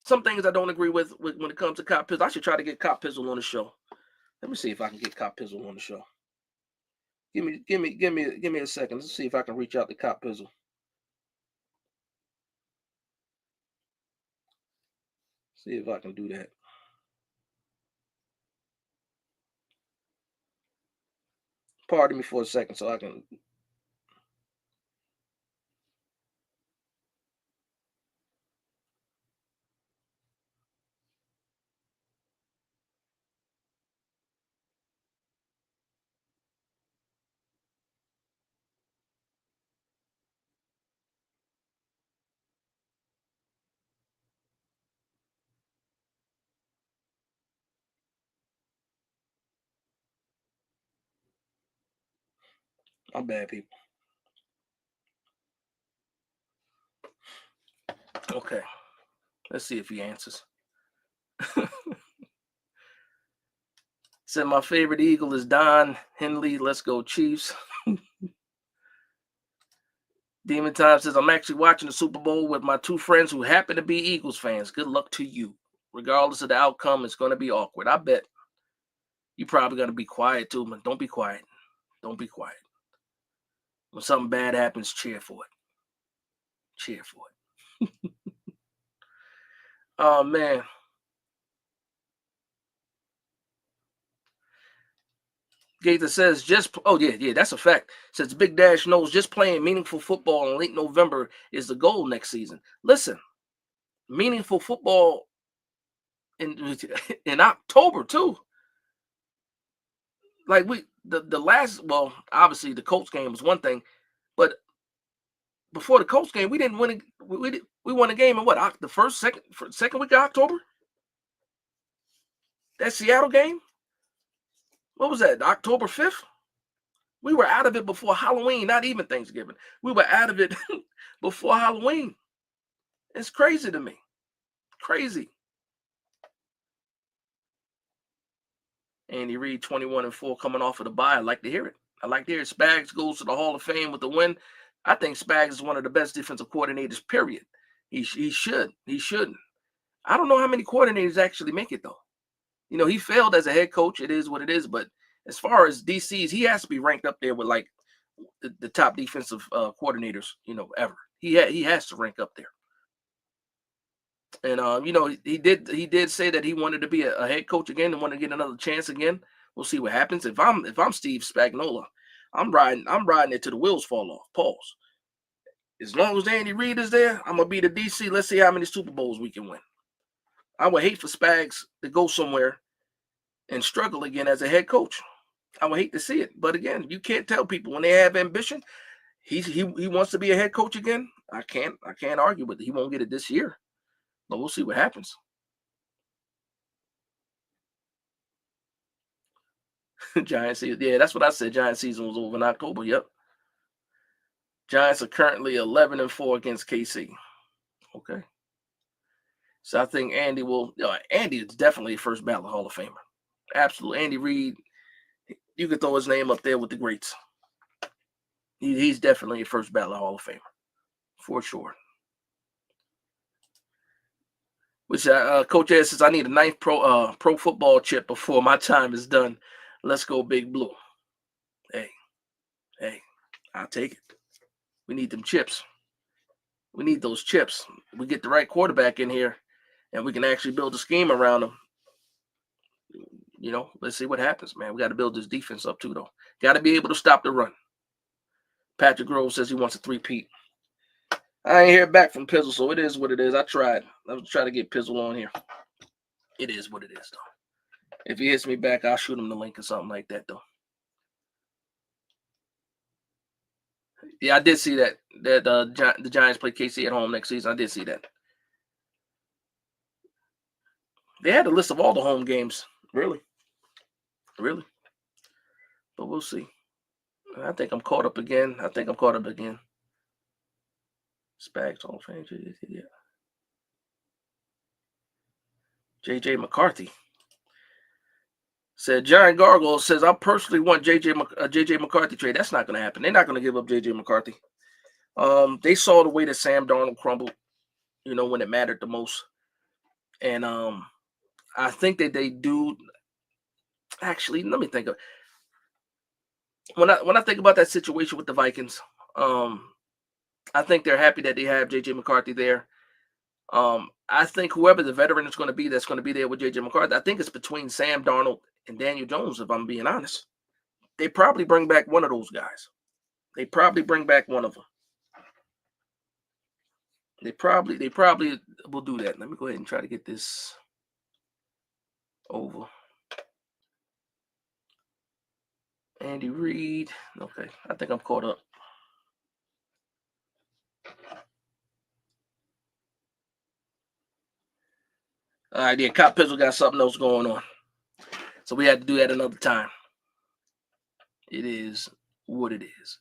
Some things I don't agree with when it comes to Cop Pizzle. I should try to get Cop Pizzle on the show. Let me see if I can get Cop Pizzle on the show. Give me a second. Let's see if I can reach out to Cop Pizzle. See if I can do that. Pardon me for a second so I can. My bad, people. Okay. Let's see if he answers. Said my favorite Eagle is Don Henley. Let's go, Chiefs. Demon Time says, I'm actually watching the Super Bowl with my two friends who happen to be Eagles fans. Good luck to you. Regardless of the outcome, it's going to be awkward. I bet you're probably going to be quiet too, man. Don't be quiet. Don't be quiet. When something bad happens, cheer for it. Cheer for it. Oh, man. Gaither says, that's a fact. Says Big Dash knows just playing meaningful football in late November is the goal next season. Listen, meaningful football in October too. Like the last, well, obviously the Colts game was one thing, but before the Colts game, we didn't win. We won a game in what, the second week of October? That Seattle game? What was that? October 5th? We were out of it before Halloween, not even Thanksgiving. We were out of it before Halloween. It's crazy to me. Crazy. Andy Reid, 21-4, coming off of the bye. I like to hear it. Spags goes to the Hall of Fame with the win. I think Spags is one of the best defensive coordinators, period. He should. He shouldn't. I don't know how many coordinators actually make it, though. You know, he failed as a head coach. It is what it is. But as far as DCs, he has to be ranked up there with, like, the top defensive coordinators, ever. He has to rank up there. And he did say that he wanted to be a head coach again and want to get another chance again. We'll see what happens. If I'm Steve Spagnuolo, I'm riding it till the wheels fall off. Pause. As long as Andy Reid is there, I'm gonna be the DC. Let's see how many Super Bowls we can win. I would hate for Spags to go somewhere and struggle again as a head coach. I would hate to see it. But again, you can't tell people when they have ambition. He wants to be a head coach again. I can't argue with it. He won't get it this year. But we'll see what happens. Giants season. Yeah, that's what I said. Giants season was over in October. Yep. Giants are currently 11-4 against KC. Okay. So I think Andy Andy is definitely a first ballot Hall of Famer. Absolutely. Andy Reid, you could throw his name up there with the greats. He's definitely a first ballot Hall of Famer. For sure. Which Coach Ed says, I need a ninth pro football chip before my time is done. Let's go Big Blue. Hey, I'll take it. We need them chips. We need those chips. We get the right quarterback in here, and we can actually build a scheme around them. Let's see what happens, man. We got to build this defense up too, though. Got to be able to stop the run. Patrick Grove says he wants a 3-peat. I ain't hear back from Pizzle, so it is what it is. I tried. I was trying to get Pizzle on here. It is what it is, though. If he hits me back, I'll shoot him the link or something like that, though. Yeah, I did see that the Giants play KC at home next season. I did see that. They had a list of all the home games. Really. But we'll see. I think I'm caught up again. Spags Hall of Fame. Yeah. JJ McCarthy said, Giant Gargoyle says, I personally want JJ McCarthy trade. That's not going to happen. They're not going to give up JJ McCarthy. They saw the way that Sam Darnold crumbled, when it mattered the most. And I think that they do. Actually, let me think of when I think about that situation with the Vikings. I think they're happy that they have JJ McCarthy there. I think whoever the veteran is going to be that's going to be there with JJ McCarthy, I think it's between Sam Darnold and Daniel Jones, if I'm being honest. they probably bring back one of those guys. They probably bring back one of them. They probably will do that. Let me go ahead and try to get this over. Andy Reid. Okay, I think I'm caught up. All right, yeah, Cop Pizzle got something else going on. So we had to do that another time. It is what it is.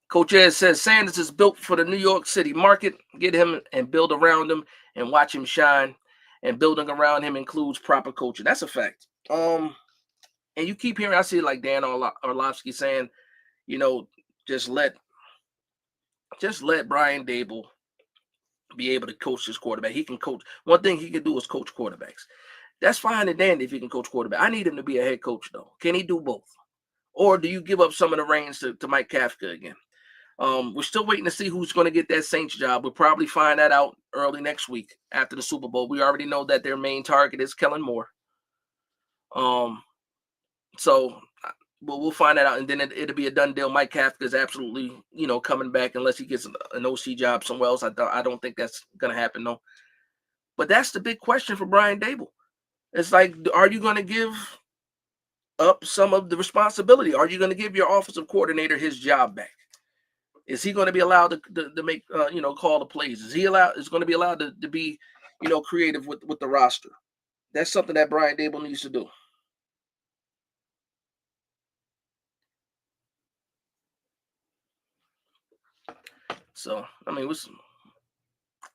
Coach Ed says Sanders is built for the New York City market. Get him and build around him and watch him shine. And building around him includes proper coaching. That's a fact. And you keep hearing, I see like Dan Orlovsky saying, just let Brian Dable be able to coach his quarterback. He can coach. One thing he can do is coach quarterbacks. That's fine and dandy if he can coach quarterback. I need him to be a head coach, though. Can he do both? Or do you give up some of the reins to Mike Kafka again? We're still waiting to see who's going to get that Saints job. We'll probably find that out early next week after the Super Bowl. We already know that their main target is Kellen Moore. So we'll find that out, and then it'll be a done deal. Mike Kafka is absolutely, coming back unless he gets an OC job somewhere else. I don't think that's going to happen, though. But that's the big question for Brian Dable. It's like, are you going to give up some of the responsibility? Are you going to give your offensive coordinator his job back? Is he going to be allowed to make, call the plays? Is going to be allowed to be, creative with the roster? That's something that Brian Dable needs to do. So, I mean,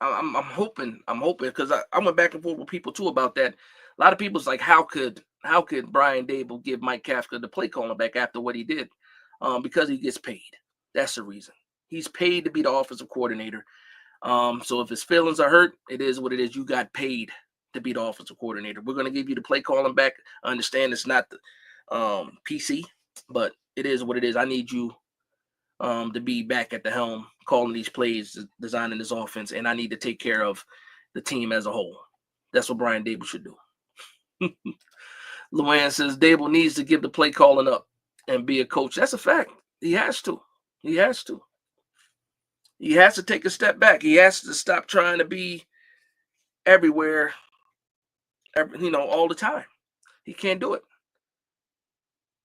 I'm hoping because I went back and forth with people too about that. A lot of people's like, how could Brian Dable give Mike Kafka the play calling back after what he did? Because he gets paid. That's the reason. He's paid to be the offensive coordinator. So if his feelings are hurt, it is what it is. You got paid to be the offensive coordinator. We're going to give you the play calling back. I understand it's not the PC, but it is what it is. I need you to be back at the helm, calling these plays, designing this offense, and I need to take care of the team as a whole. That's what Brian Dable should do. Luann says Dable needs to give the play calling up and be a coach. That's a fact. He has to. He has to. He has to take a step back. He has to stop trying to be everywhere, all the time. He can't do it.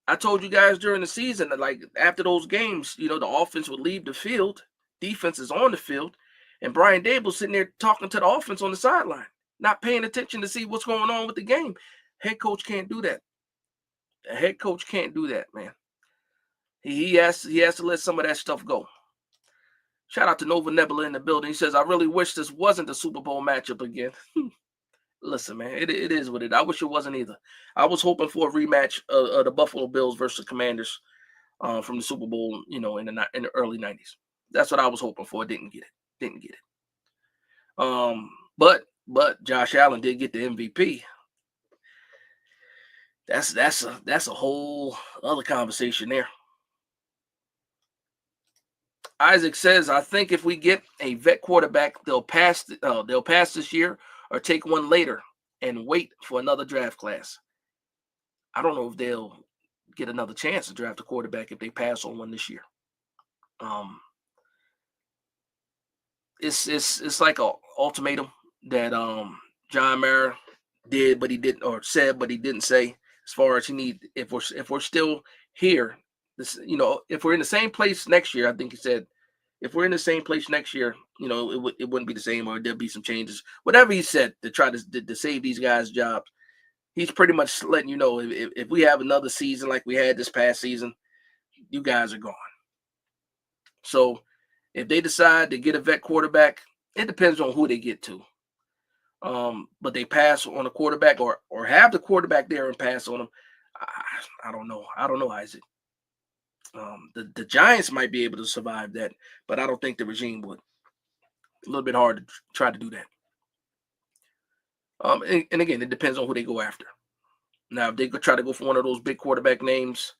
I told you guys during the season that, like, after those games, the offense would leave the field, defense is on the field, and Brian Dable sitting there talking to the offense on the sideline, not paying attention to see what's going on with the game. Head coach can't do that. A head coach can't do that, man. He has to let some of that stuff go. Shout out to Nova Nebula in the building. He says, I really wish this wasn't the Super Bowl matchup again. Listen, man, it is what it is. I wish it wasn't either. I was hoping for a rematch of the Buffalo Bills versus the Commanders from the Super Bowl, in the early 90s. That's what I was hoping for. Didn't get it. But Josh Allen did get the MVP. That's a whole other conversation there. Isaac says, I think if we get a vet quarterback, they'll pass this year or take one later and wait for another draft class. I don't know if they'll get another chance to draft a quarterback if they pass on one this year. It's like an ultimatum that John Mara did, but he didn't, or said, but he didn't say. As far as if we're still here, if we're in the same place next year, I think he said, if we're in the same place next year, it wouldn't be the same, or there'll be some changes. Whatever he said to try to save these guys' jobs, he's pretty much letting you know if we have another season like we had this past season, you guys are gone. So if they decide to get a vet quarterback, it depends on who they get to. But they pass on a quarterback or have the quarterback there and pass on him. I don't know. I don't know, Isaac. The Giants might be able to survive that, but I don't think the regime would. A little bit hard to try to do that. And again, it depends on who they go after. Now, if they could try to go for one of those big quarterback names,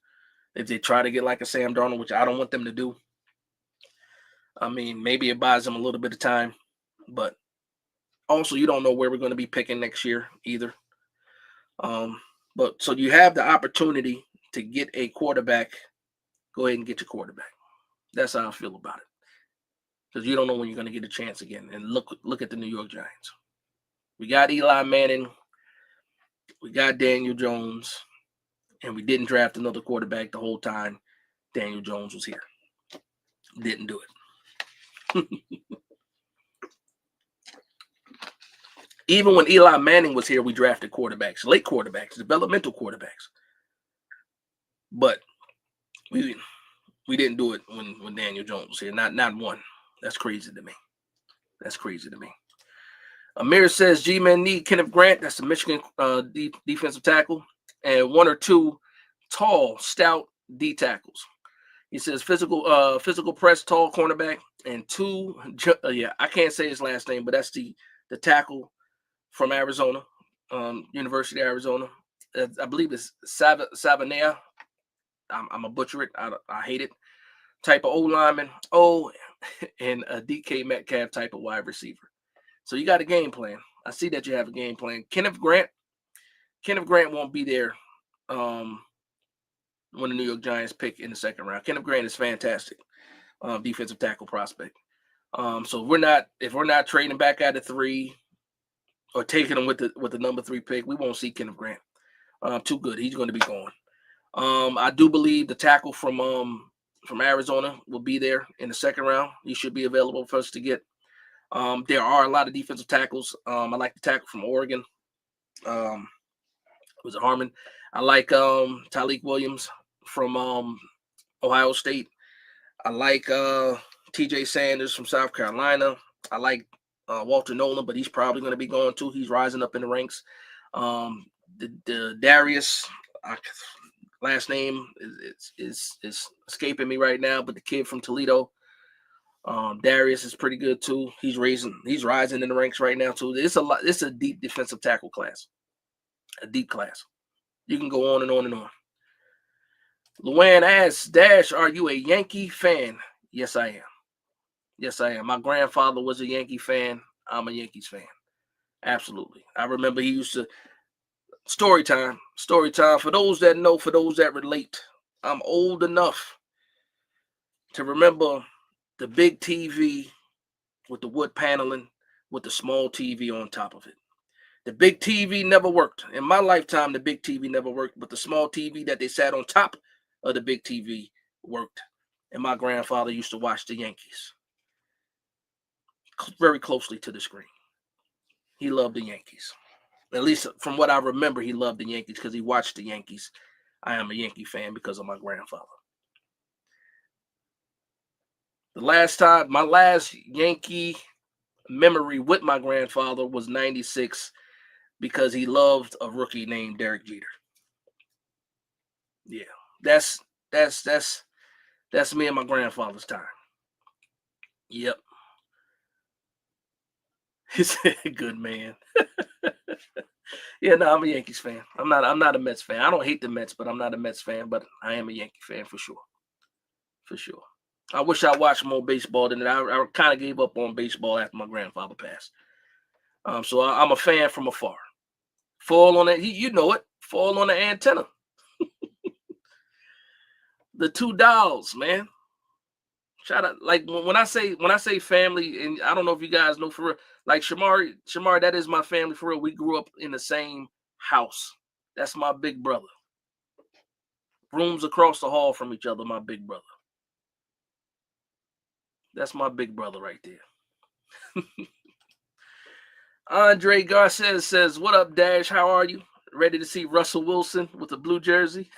if they try to get like a Sam Darnold, which I don't want them to do, I mean, maybe it buys them a little bit of time, but also you don't know where we're going to be picking next year either. But so you have the opportunity to get a quarterback, go ahead and get your quarterback. That's how I feel about it. Because you don't know when you're going to get a chance again. And look at the New York Giants. We got Eli Manning. We got Daniel Jones. And we didn't draft another quarterback the whole time Daniel Jones was here. Didn't do it. Even when Eli Manning was here, we drafted quarterbacks, late quarterbacks, developmental quarterbacks. But we didn't do it when Daniel Jones was here. Not one. That's crazy to me. That's crazy to me. Amir says G-Men need Kenneth Grant. That's the Michigan defensive tackle. And one or two tall, stout D tackles. He says physical press, tall cornerback, and two. I can't say his last name, but that's the tackle from Arizona, University of Arizona. I believe it's Savanea. I'm a butcher it. I hate it. Type of O lineman. And a DK Metcalf type of wide receiver. So you got a game plan. I see that you have a game plan. Kenneth Grant won't be there when the New York Giants pick in the second round. Kenneth Grant is fantastic, defensive tackle prospect. So if we're not trading back out of 3 or taking him with the number 3 pick, we won't see Kenneth Grant. Too good. He's going to be gone. I do believe the tackle from Arizona will be there in the second round. He should be available for us to get. There are a lot of defensive tackles. I like the tackle from Oregon. Was it Harmon? I like Tyleik Williams from Ohio State. I like TJ Sanders from South Carolina. I like Walter Nolan, but he's probably going to be going too. He's rising up in the ranks. The Darius, last name is escaping me right now, but the kid from Toledo, Darius is pretty good too. He's rising in the ranks right now too. It's a deep defensive tackle class, a deep class. You can go on and on and on. Luann asks, Dash, are you a Yankee fan? Yes, I am. Yes, I am. My grandfather was a Yankee fan. I'm a Yankees fan. Absolutely. I remember he used to story time. For those that know, for those that relate, I'm old enough to remember the big TV with the wood paneling with the small TV on top of it. The big TV never worked. In my lifetime, the big TV never worked, but the small TV that they sat on top of the big TV worked. And my grandfather used to watch the Yankees very closely to the screen. He loved the Yankees. At least from what I remember, he loved the Yankees because he watched the Yankees. I am a Yankee fan because of my grandfather. My last Yankee memory with my grandfather was 96 because he loved a rookie named Derek Jeter. Yeah, that's me and my grandfather's time. Yep. He's a good man. Yeah, no, I'm a Yankees fan. I'm not a Mets fan. I don't hate the Mets, but I'm not a Mets fan, but I am a Yankee fan for sure. For sure. I wish I watched more baseball than that. I kind of gave up on baseball after my grandfather passed. So I'm a fan from afar. Fall on it, you know it. Fall on the antenna. The two dolls, man. Shout out, like when I say family, and I don't know if you guys know for real, like Shamar, that is my family for real. We grew up in the same house. That's my big brother. Rooms across the hall from each other, my big brother. That's my big brother right there. Andre Garcia says, "What up, Dash? How are you? Ready to see Russell Wilson with a blue jersey?"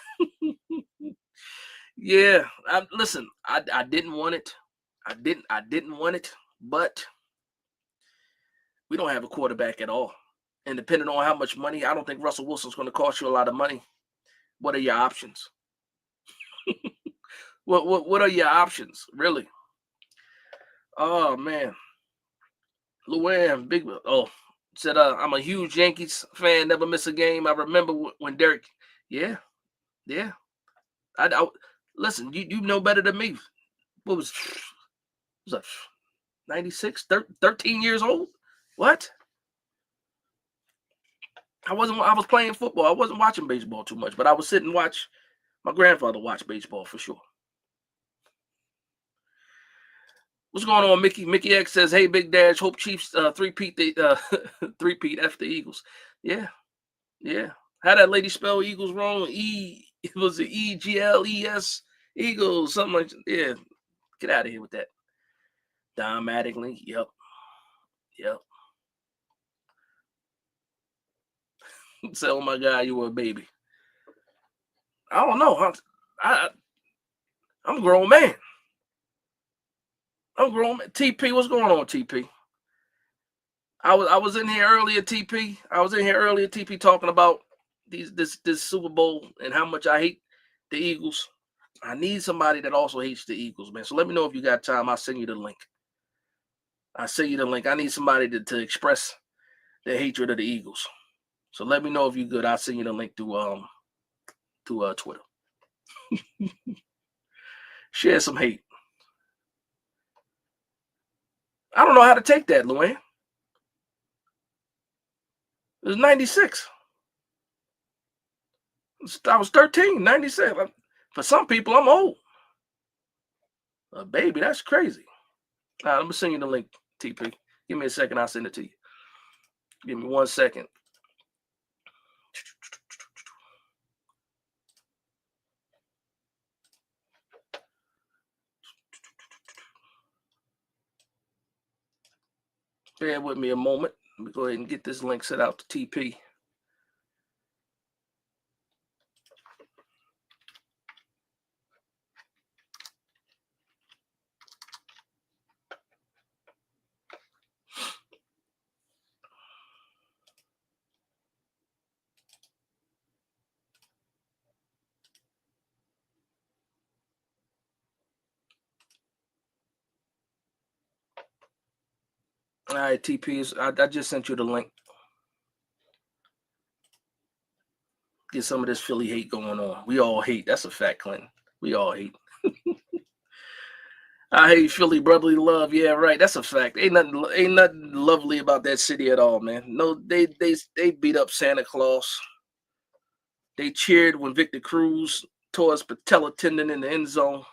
Yeah, listen. I didn't want it. I didn't want it, but we don't have a quarterback at all. And depending on how much money, I don't think Russell Wilson's going to cost you a lot of money. What are your options? What are your options, really? Oh man, Luann, said I'm a huge Yankees fan. Never miss a game. I remember when Derek. Yeah. I listen. You know better than me. What was that? 96, 13 years old. What? I was playing football. I wasn't watching baseball too much, but I would sit and watch My grandfather watched baseball for sure. What's going on, Mickey? Mickey X says, "Hey, Big Dash, hope Chiefs three-peat three-peat after Eagles." Yeah. How that lady spell Eagles wrong? It was the EGLES Eagles, something like that. Yeah. Get out of here with that. Dramatically. Yep. Say, "Oh my God, you were a baby." I don't know. I'm a grown man. TP, what's going on, TP? I was in here earlier, TP. TP, talking about this Super Bowl and how much I hate the Eagles. I need somebody that also hates the Eagles, man. So let me know if you got time. I'll send you the link. I need somebody to express their hatred of the Eagles. So let me know if you're good. I'll send you the link to Twitter. Share some hate. I don't know how to take that, Luann. It was 96. I was 13, 97. For some people, I'm old. Baby, that's crazy. All right, I'm going to send you the link, TP. Give me a second. I'll send it to you. Give me 1 second. Bear with me a moment. Let me go ahead and get this link set out to TP. All right, TP, I just sent you the link. Get some of this Philly hate going on. We all hate. That's a fact, Clinton. We all hate. I hate Philly brotherly love. Yeah, right. That's a fact. Ain't nothing lovely about that city at all, man. No, they beat up Santa Claus. They cheered when Victor Cruz tore his patella tendon in the end zone.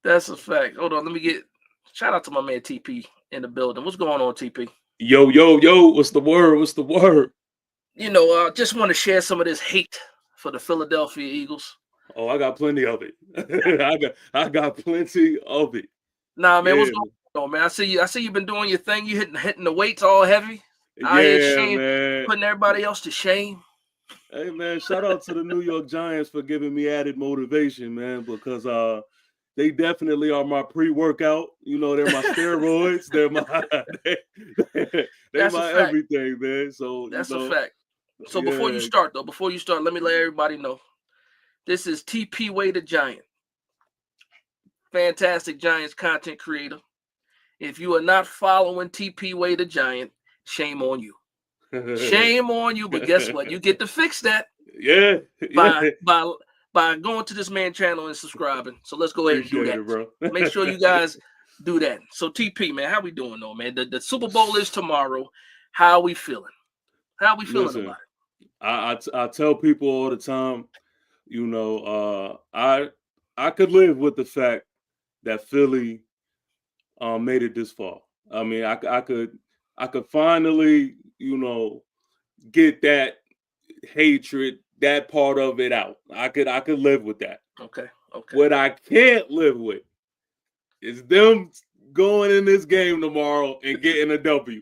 That's a fact. Hold on, let me get shout out to my man TP in the building. What's going on, TP? Yo, what's the word? You know, just want to share some of this hate for the Philadelphia Eagles. Oh, I got plenty of it. I got plenty of it. Nah, man, what's going on, man? I see you've been doing your thing. You hitting the weights all heavy. Man. Putting everybody else to shame. Hey, man, shout out to the New York Giants for giving me added motivation, man, because they definitely are my pre-workout. You know, they're my steroids. They're my everything, man. So that's a fact. So before you start, let me let everybody know. This is TP Way the Giant. Fantastic Giants content creator. If you are not following TP Way the Giant, shame on you. Shame on you, but guess what? You get to fix that. Yeah. By going to this man channel and subscribing. So let's go ahead and do that. Bro. Make sure you guys do that. So TP, man, how we doing though, man? The Super Bowl is tomorrow. How are we feeling? How we feeling about it? I tell people all the time, you know, I could live with the fact that Philly made it this far. I mean, I could finally, you know, get that hatred, that part of it out. I could live with that. Okay. What I can't live with is them going in this game tomorrow and getting a W.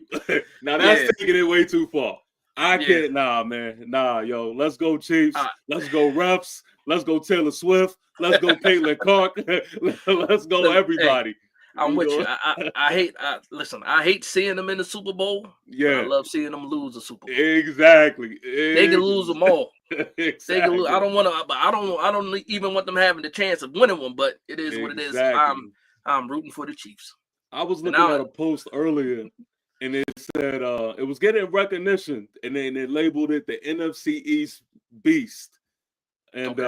Now that's taking it way too far. I can't. Nah, man. Nah, yo. Let's go Chiefs. Let's go Refs. Let's go Taylor Swift. Let's go Caitlin Clark. Let's go everybody. Hey, I'm with you. I hate seeing them in the Super Bowl. Yeah. I love seeing them lose the Super Bowl. Exactly. They can lose them all. Exactly. They can lose. I don't even want them having the chance of winning one, but it is what it is. I'm rooting for the Chiefs. I was looking at a post earlier, and it said it was getting recognition, and then they labeled it the NFC East Beast, and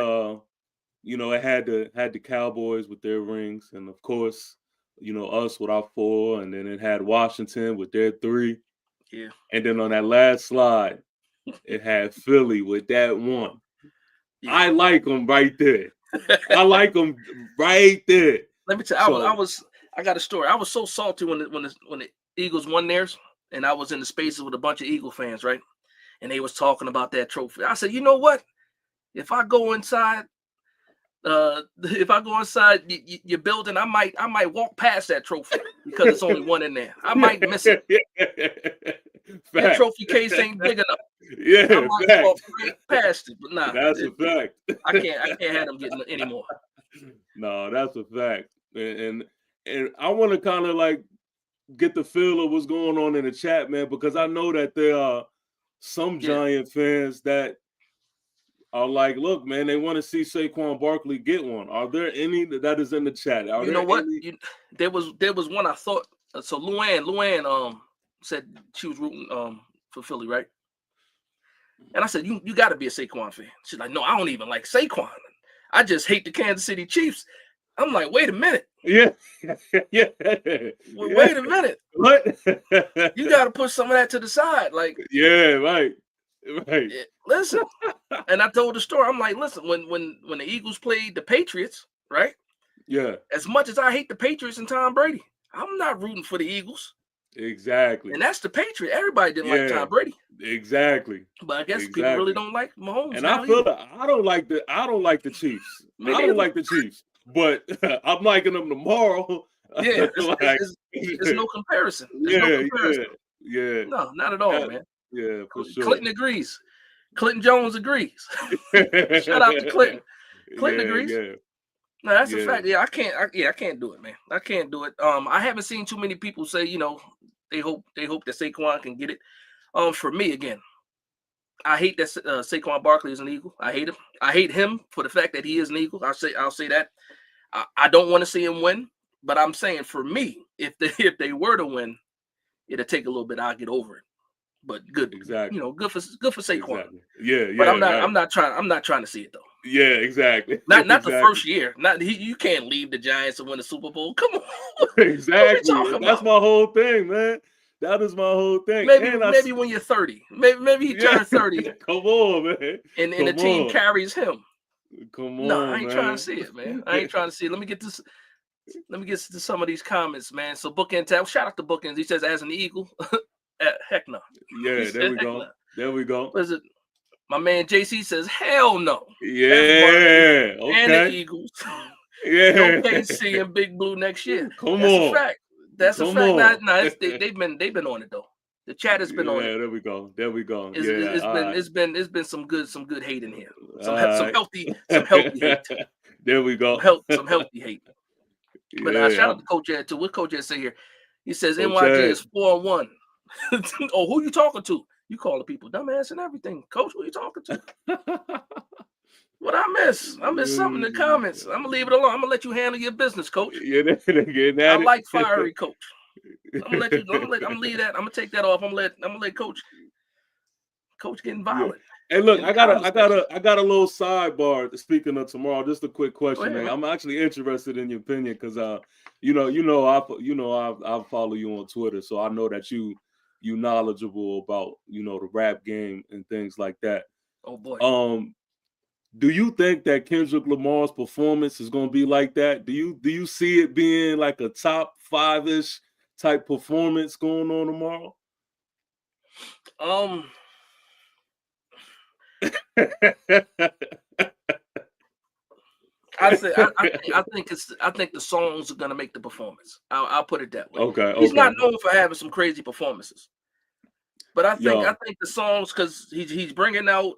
you know, it had the Cowboys with their rings, and of course, you know, us with our 4, and then it had Washington with their 3. Yeah. And then on that last slide, it had Philly with that one. Yeah. I like them right there. I like them right there. Let me tell you, I got a story. I was so salty when the Eagles won theirs, and I was in the spaces with a bunch of Eagle fans, right? And they was talking about that trophy. I said, you know what? If I go inside your building, I might walk past that trophy because it's only one in there. I might miss it. Your trophy case ain't big enough. Yeah, I might walk right past it, but nah, that's a fact. I can't have them getting any more. No, that's a fact. And I want to kind of like get the feel of what's going on in the chat, man, because I know that there are some Giant fans that are like, look, man, they want to see Saquon Barkley get one. Are there any that is in the chat? You know what? There was one I thought. So Luann said she was rooting for Philly, right? And I said, you got to be a Saquon fan. She's like, no, I don't even like Saquon. I just hate the Kansas City Chiefs. I'm like, wait a minute. Yeah. Wait a minute. What? You got to put some of that to the side. Like, yeah, right. Listen, and I told the story. I'm like, listen, when the Eagles played the Patriots, right? Yeah. As much as I hate the Patriots and Tom Brady, I'm not rooting for the Eagles. Exactly. And that's the Patriot. Everybody didn't like Tom Brady. Exactly. But I guess people really don't like Mahomes. And I feel that I don't like the Chiefs. I don't like the Chiefs. But I'm liking them tomorrow. Yeah, there's no comparison. There's no comparison. Yeah. No, not at all, man. Yeah, for sure. Clinton agrees. Clinton Jones agrees. Shout out to Clinton. Clinton agrees. Yeah. No, that's a fact. Yeah, I can't do it, man. I can't do it. I haven't seen too many people say, they hope that Saquon can get it. For me, again, I hate that Saquon Barkley is an Eagle. I hate him. I hate him for the fact that he is an Eagle. I'll say that. I don't want to see him win, but I'm saying for me, if they were to win, it'll take a little bit. I'll get over it. But good, exactly. Good for Saquon. Exactly. Yeah. But I'm not trying to see it though. Yeah, exactly. Not the first year. You can't leave the Giants and win the Super Bowl. Come on. Exactly. That's my whole thing, man. That is my whole thing. Maybe when you're 30. Maybe he turned 30. Come on, man. And the team carries him. Come on. No, I ain't trying to see it, man. I ain't trying to see it. Let me get to some of these comments, man. So Bookend tab. Shout out to Bookends. He says, as an Eagle. Heck no. Yeah, there we go. No. There we go. What is it? My man JC says, hell no. Yeah. Okay. And the Eagles. Yeah. No KC and Big Blue next year. That's a fact. That's a fact. No, they've been on it though. The chat has been on it. Yeah, there we go. It's been some good hate in here. Some healthy hate. There we go. Some healthy hate. But shout out to Coach Ed too. What Coach Ed say here? He says Coach NYG Ed. Is 4-1. Oh, who you talking to? You call the people dumbass and everything. Coach, who you talking to? What I miss? I missed something in the comments. I'm gonna leave it alone. I'm gonna let you handle your business, Coach. I like fiery, Coach. I'm gonna leave that. I'm gonna take that off. I'm gonna let Coach getting violent. Hey, look, I got a little sidebar. Speaking of tomorrow, just a quick question, man. I'm actually interested in your opinion because I follow you on Twitter, so I know that you knowledgeable about the rap game and things like that. Oh boy. Do you think that Kendrick Lamar's performance is going to be like that? Do you see it being like a top 5-ish type performance going on tomorrow? I think the songs are gonna make the performance. I'll put it that way. Okay. He's not known for having some crazy performances, but I think the songs, because he's bringing out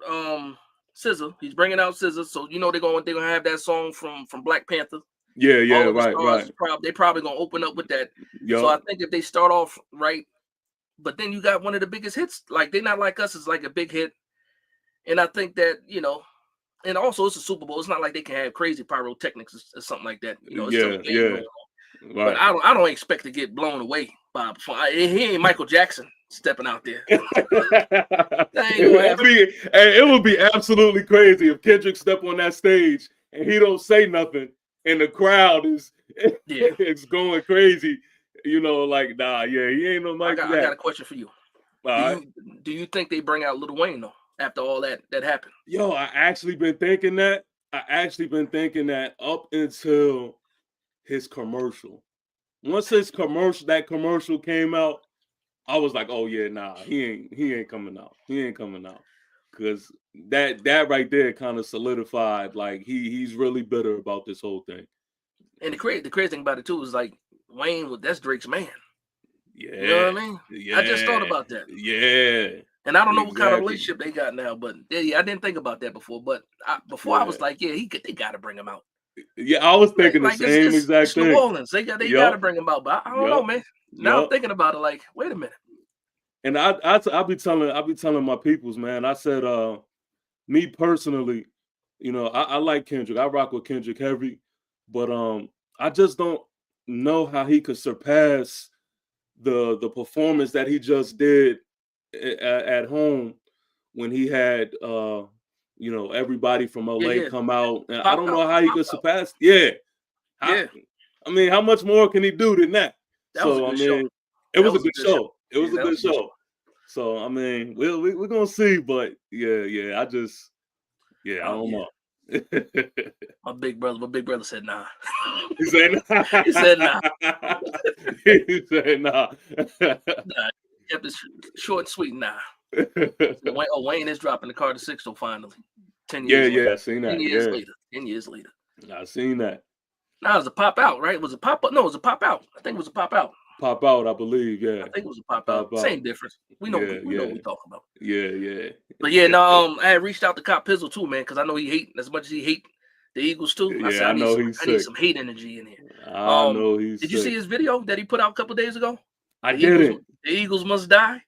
SZA. He's bringing out SZA, so they're gonna have that song from Black Panther. Yeah, right. They're probably gonna open up with that. Yep. So I think if they start off right, but then you got one of the biggest hits. Like They Not Like Us is like a big hit, and I think that and also it's a Super Bowl. It's not like they can have crazy pyrotechnics or something like that. Right. But I don't expect to get blown away by. He ain't Michael Jackson stepping out there. It would be absolutely crazy if Kendrick step on that stage and he don't say nothing, and the crowd is it's going crazy. He ain't no Michael Jackson. I got a question for you. Do you think they bring out Lil Wayne though? after all that happened. Yo, I actually been thinking that. Up until his commercial. Once that commercial came out, I was like, oh yeah, nah, he ain't coming out. Because that right there kind of solidified like he's really bitter about this whole thing. And the crazy thing about it too is like Wayne, that's Drake's man. Yeah. You know what I mean? Yeah. I just thought about that. Yeah. And I don't know what kind of relationship they got now, but yeah, I didn't think about that before. But I was like, yeah, they got to bring him out. Yeah, I was thinking the same exact thing. New Orleans, they got to bring him out. But I don't know, man. Now I'm thinking about it, like, wait a minute. And I'll be telling my peoples, man. I said, me personally, you know, I like Kendrick. I rock with Kendrick heavy, but I just don't know how he could surpass the performance that he just did at home when he had you know, everybody from LA come out. And I don't know how he could surpass. Yeah. I mean, how much more can he do than that? So I mean, it was a good show. It was a good show. So I mean, we're gonna see, but yeah, I don't know. My big brother said nah. He said nah. He said nah. He said nah. Nah, kept it short and sweet. Nah. Wayne is dropping the Carter 6 finally. 10 years. Yeah, I seen that. 10 years later. I seen that. Now it was a pop out, right? Was it pop out? No, it was a pop out. I think it was a pop out. Pop out, I believe. Yeah. I think it was a pop out. Same difference. We know what we talking about. Yeah. But yeah, no, I had reached out to Cop Pizzle too, man, because I know he hate as much as he hate the Eagles too. I need some hate energy in here. I know he's Did you see his video that he put out a couple days ago? I didn't. The Eagles must die.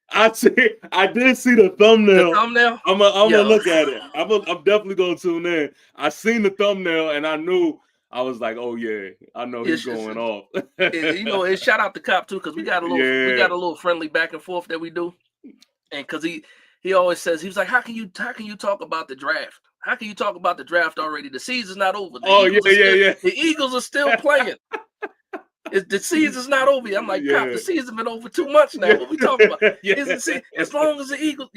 I did see the thumbnail. I'm gonna look at it. I'm definitely gonna tune in. I seen the thumbnail and I knew. I was like, oh yeah, I know he's going off. You know, and shout out to Cop too, because we got a little friendly back and forth that we do. And because he always says, he was like, how can you talk about the draft? How can you talk about the draft already? The season's not over. The Eagles are still playing. The season's not over. I'm like, Cop, the season's been over 2 months now. What we talking about? As long as the Eagles,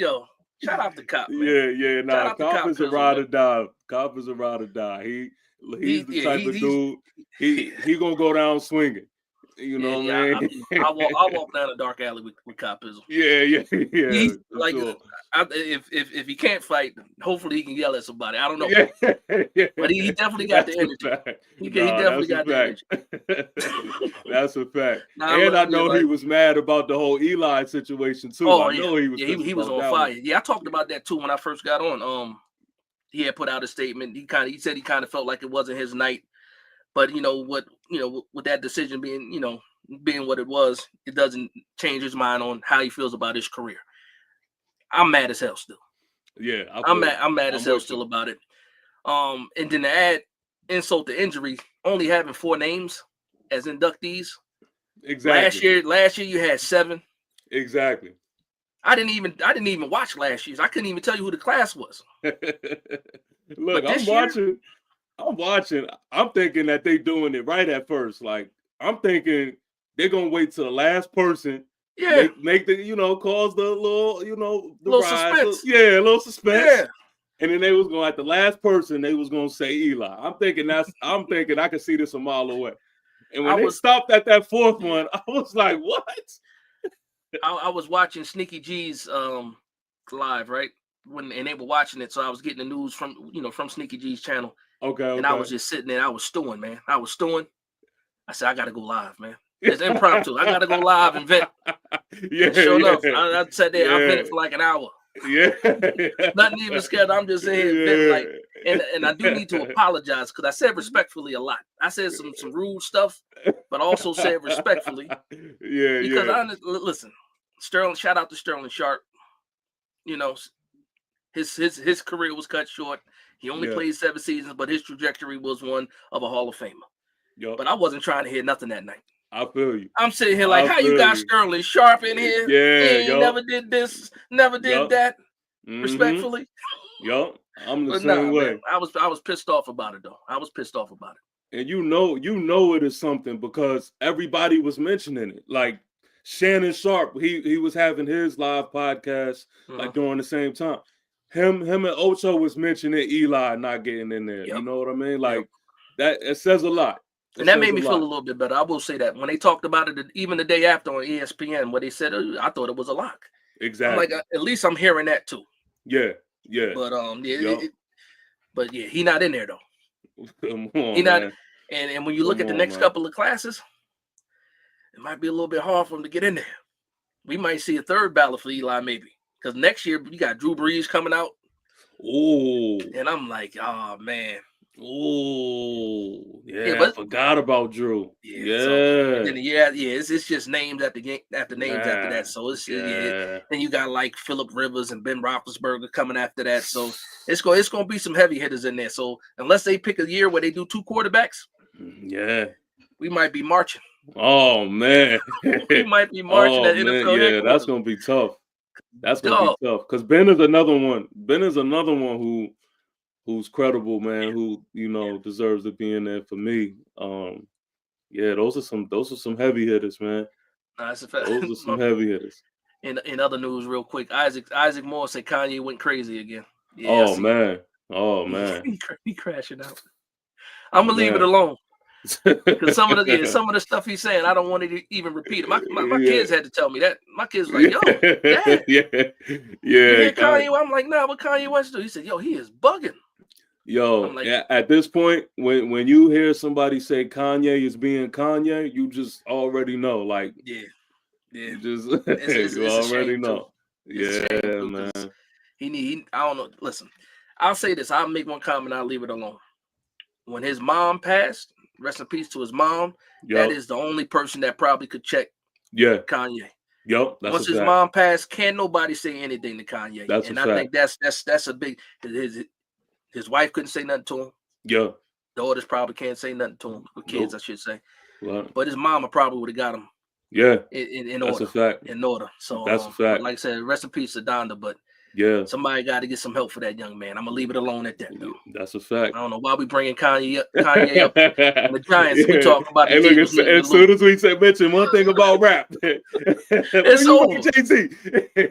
shout out to Cop, man. Yeah. Nah, Cop is a ride or die. Cop is a ride or die. He's the type of dude. He gonna go down swinging. You know what I mean? I walk down a dark alley with Cop Pizzle. Yeah. He's like, sure. If he can't fight, hopefully he can yell at somebody. I don't know. Yeah. But he definitely got the energy. He definitely got the energy. That's a fact. And I know he was mad about the whole Eli situation too. I know he was. He was on fire. Yeah, I talked about that too when I first got on. He had put out a statement. He said he kind of felt like it wasn't his night. But with that decision being what it was, it doesn't change his mind on how he feels about his career. I'm mad as hell still. Yeah, I'm mad as hell still about it. And then to add insult to injury, only having 4 names as inductees. Exactly. Last year you had 7. Exactly. I didn't even watch last year's. I couldn't even tell you who the class was. Look, I'm watching. I'm thinking that they doing it right at first. Like, I'm thinking they're gonna wait till the last person. Yeah. Make the cause the little little suspense. A little suspense. Yeah. And then they was going at the last person. They was gonna say Eli. I'm thinking I could see this a mile away. And when they stopped at that 4th one, I was like, what? I was watching Sneaky G's live, right? And they were watching it, so I was getting the news from Sneaky G's channel. Okay. And I was just sitting there. I was stewing, man. I said, I gotta go live, man. It's impromptu. I gotta go live and vent. Sure enough, I sat there. I vented for like an hour. Yeah. Nothing even scared. I'm just saying, and I do need to apologize because I said respectfully a lot. I said some rude stuff, but also said respectfully. Yeah. Because listen, Sterling. Shout out to Sterling Sharp. His career was cut short. He only played 7 seasons, but his trajectory was one of a Hall of Famer. Yep. But I wasn't trying to hear nothing that night. I feel you. I'm sitting here like, how you got Sterling Sharp in here? Yeah, he never did this, never did that. Mm-hmm. Respectfully. Yup. I'm the same way. Man, I was pissed off about it though. I was pissed off about it. And you know it is something because everybody was mentioning it. Like Shannon Sharp, he was having his live podcast like during the same time. him and Ocho was mentioning Eli not getting in there. Yep. You know what I mean? Like that, it says a lot. And that made me feel a little bit better. I will say that when they talked about it, even the day after on ESPN, where they said, I thought it was a lock. Exactly. I'm like, at least I'm hearing that too. Yeah, yeah. But but he not in there though. Come on, he not. man. And when you look at the next couple of classes, it might be a little bit hard for him to get in there. We might see a third ballot for Eli maybe, because next year you got Drew Brees coming out. Oh, and I'm like, oh man. Oh, yeah, I forgot about Drew. Yeah. So, and then it's just names after names after that. So it's then you got like Phillip Rivers and Ben Roethlisberger coming after that. So it's going to be some heavy hitters in there. So unless they pick a year where they do 2 quarterbacks, we might be marching. Oh man, we might be marching at NFL. Yeah, that's going to be tough. That's going to be tough because Ben is another one. Ben is another one who's credible, man, who, you know, deserves to be in there for me. Those are some heavy hitters, man. That's a fact. Those are some heavy hitters. In other news, real quick, Isaac Moore said Kanye went crazy again. Yeah, oh man. He crashing out. I'm gonna leave it alone. Because some of the stuff he's saying, I don't want to even repeat it. My kids had to tell me that. My kids were like, yo, Dad, you hear Kanye? I'm like, nah, what Kanye West do? He said, yo, he is bugging. Yo, like, at this point, when you hear somebody say Kanye is being Kanye, you just already know. Like, you just you already know. Yeah, man. He I don't know. Listen, I'll say this. I'll make one comment. I'll leave it alone. When his mom passed, rest in peace to his mom. That is the only person that probably could check. Kanye. Yep. Once his mom passed, can't nobody say anything to Kanye. I think that's a big. His wife couldn't say nothing to him. Yeah. Daughters probably can't say nothing to him. Or kids, I should say. Right. But his mama probably would have got him. Yeah. In order. That's a fact. In order. So that's a fact. Like I said, rest in peace to Donda, but somebody got to get some help for that young man. I'm gonna leave it alone at that, though. That's a fact. I don't know why we bringing Kanye up. The Giants. We talking about the Eagles. As soon as we mention one thing about rap, it's over.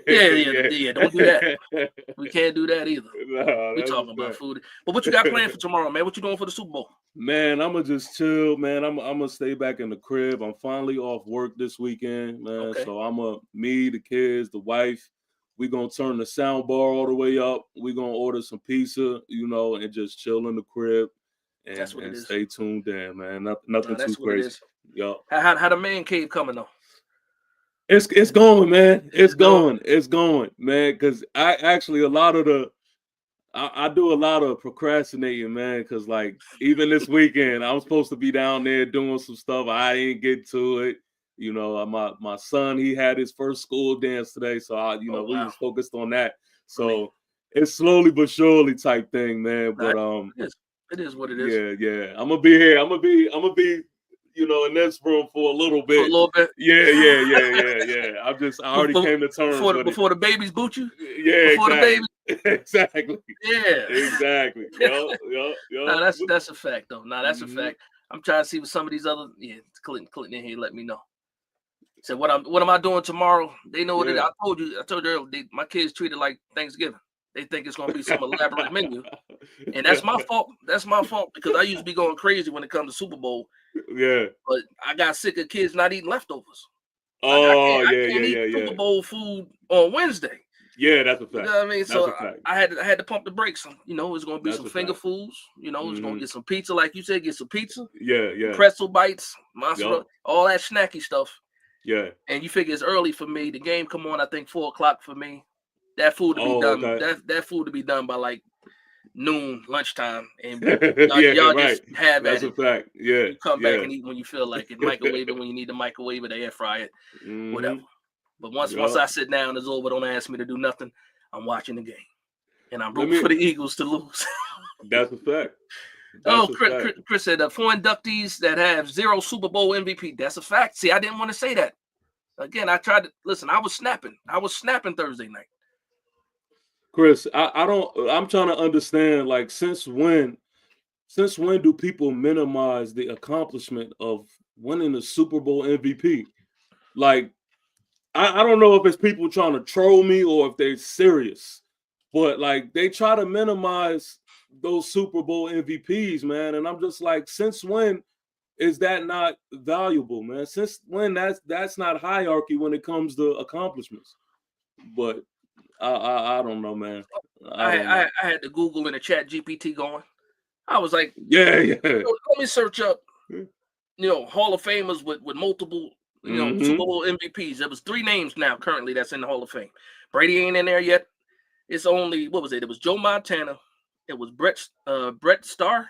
Yeah. Don't do that. We can't do that either. We talking about food. But what you got planned for tomorrow, man? What you doing for the Super Bowl? Man, I'm gonna just chill, man. I'm gonna stay back in the crib. I'm finally off work this weekend, man. Okay. So me, the kids, the wife. We're going to turn the sound bar all the way up. We're going to order some pizza, you know, and just chill in the crib and stay tuned in, man. Nothing too crazy. Yo. How the man cave coming, though? It's going, man. It's going, man, because I actually I do a lot of procrastinating, man, because, like, even this weekend, I was supposed to be down there doing some stuff. I didn't get to it. You know, my son, he had his first school dance today, so we was focused on that. So it's slowly but surely type thing, man. But it is what it is. Yeah. I'm gonna be here. I'm gonna be, you know, in this room for a little bit. For a little bit. Yeah. I already came to terms with before the babies boot you. Yeah, before exactly. the baby. Exactly. Yeah. Exactly. Yo. No, that's a fact though. No, that's a fact. I'm trying to see what some of these other Clinton in here. Let me know. So what am I doing tomorrow? They know what it is. I told you earlier, my kids treat it like Thanksgiving. They think it's gonna be some elaborate menu. And that's my fault. That's my fault because I used to be going crazy when it comes to Super Bowl. Yeah. But I got sick of kids not eating leftovers. Oh, I can't eat Super Bowl food on Wednesday. Yeah, that's a fact. You know what I mean? So I had to pump the brakes. You know, it's gonna be some finger foods. You know, it's gonna get some pizza, like you said, get some pizza. Yeah. Pretzel bites, mozzarella, all that snacky stuff. Yeah. And you figure it's early for me. The game come on, I think 4:00 for me. That food to be done. Okay. That food to be done by like noon, lunchtime. And y'all just have that's at a fact. Yeah. You come back and eat when you feel like it. Microwave it when you need to microwave it, air fry it, whatever. But once I sit down, it's over. Don't ask me to do nothing. I'm watching the game. And I'm rooting for the Eagles to lose. That's a fact. Chris said 4 inductees that have 0 Super Bowl MVP. That's a fact. See, I didn't want to say that. Again, I tried to listen. I was snapping Thursday night. Chris, I'm trying to understand, like, since when do people minimize the accomplishment of winning the Super Bowl MVP? Like, I don't know if it's people trying to troll me or if they're serious. But like they try to minimize those Super Bowl MVPs, man. And I'm just like, since when is that not valuable, man? Since when that's not hierarchy when it comes to accomplishments? But I don't know, man. I don't know. I had to Google in the chat GPT going. I was like, Yeah. let me search up, Hall of Famers with multiple, Super Bowl MVPs. There was 3 names now currently that's in the Hall of Fame. Brady ain't in there yet. It's only, what was it? It was Joe Montana. It was Bart Starr,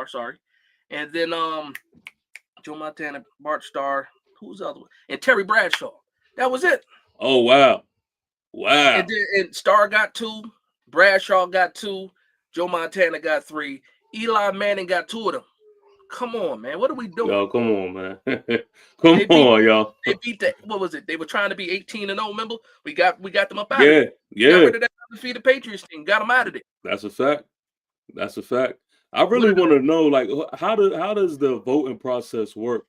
sorry. And then Joe Montana, Bart Starr, who's the other one? And Terry Bradshaw. That was it. Oh wow. And Starr got 2, Bradshaw got 2, Joe Montana got 3, Eli Manning got 2 of them. Come on, man. What are we doing? Yo, come on, man. Come on, y'all. They beat what was it? They were trying to be 18-0, remember? We got them up out of it. Yeah. Got rid of that undefeated Patriots team. Got them out of it. That's a fact. I really want to know, like, how does the voting process work?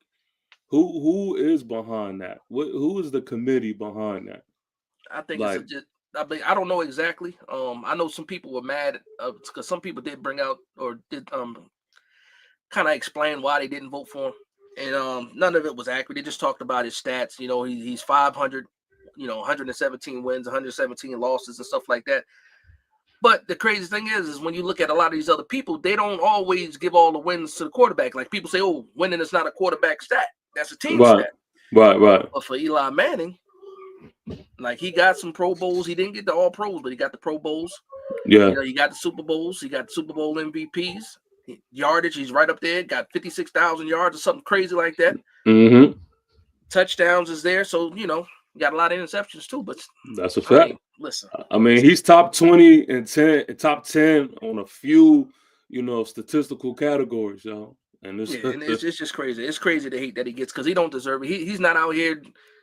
Who is behind that? Who is the committee behind that? I think it's just. I don't know exactly. I know some people were mad because some people did bring out or did kind of explain why they didn't vote for him, and none of it was accurate. They just talked about his stats. He's 500, 117 wins, 117 losses, and stuff like that. But the crazy thing is when you look at a lot of these other people, they don't always give all the wins to the quarterback. Like people say, "Oh, winning is not a quarterback stat; that's a team stat." Right. But for Eli Manning, like he got some Pro Bowls. He didn't get the All Pros, but he got the Pro Bowls. Yeah. He got the Super Bowls. He got the Super Bowl MVPs. Yardage, he's right up there. Got 56,000 yards or something crazy like that. Touchdowns is there. So, got a lot of interceptions too. But that's a fact. Listen. He's top 20 and top 10 on a few, statistical categories, y'all. And it's just crazy. It's crazy the hate that he gets because he don't deserve it. He's not out here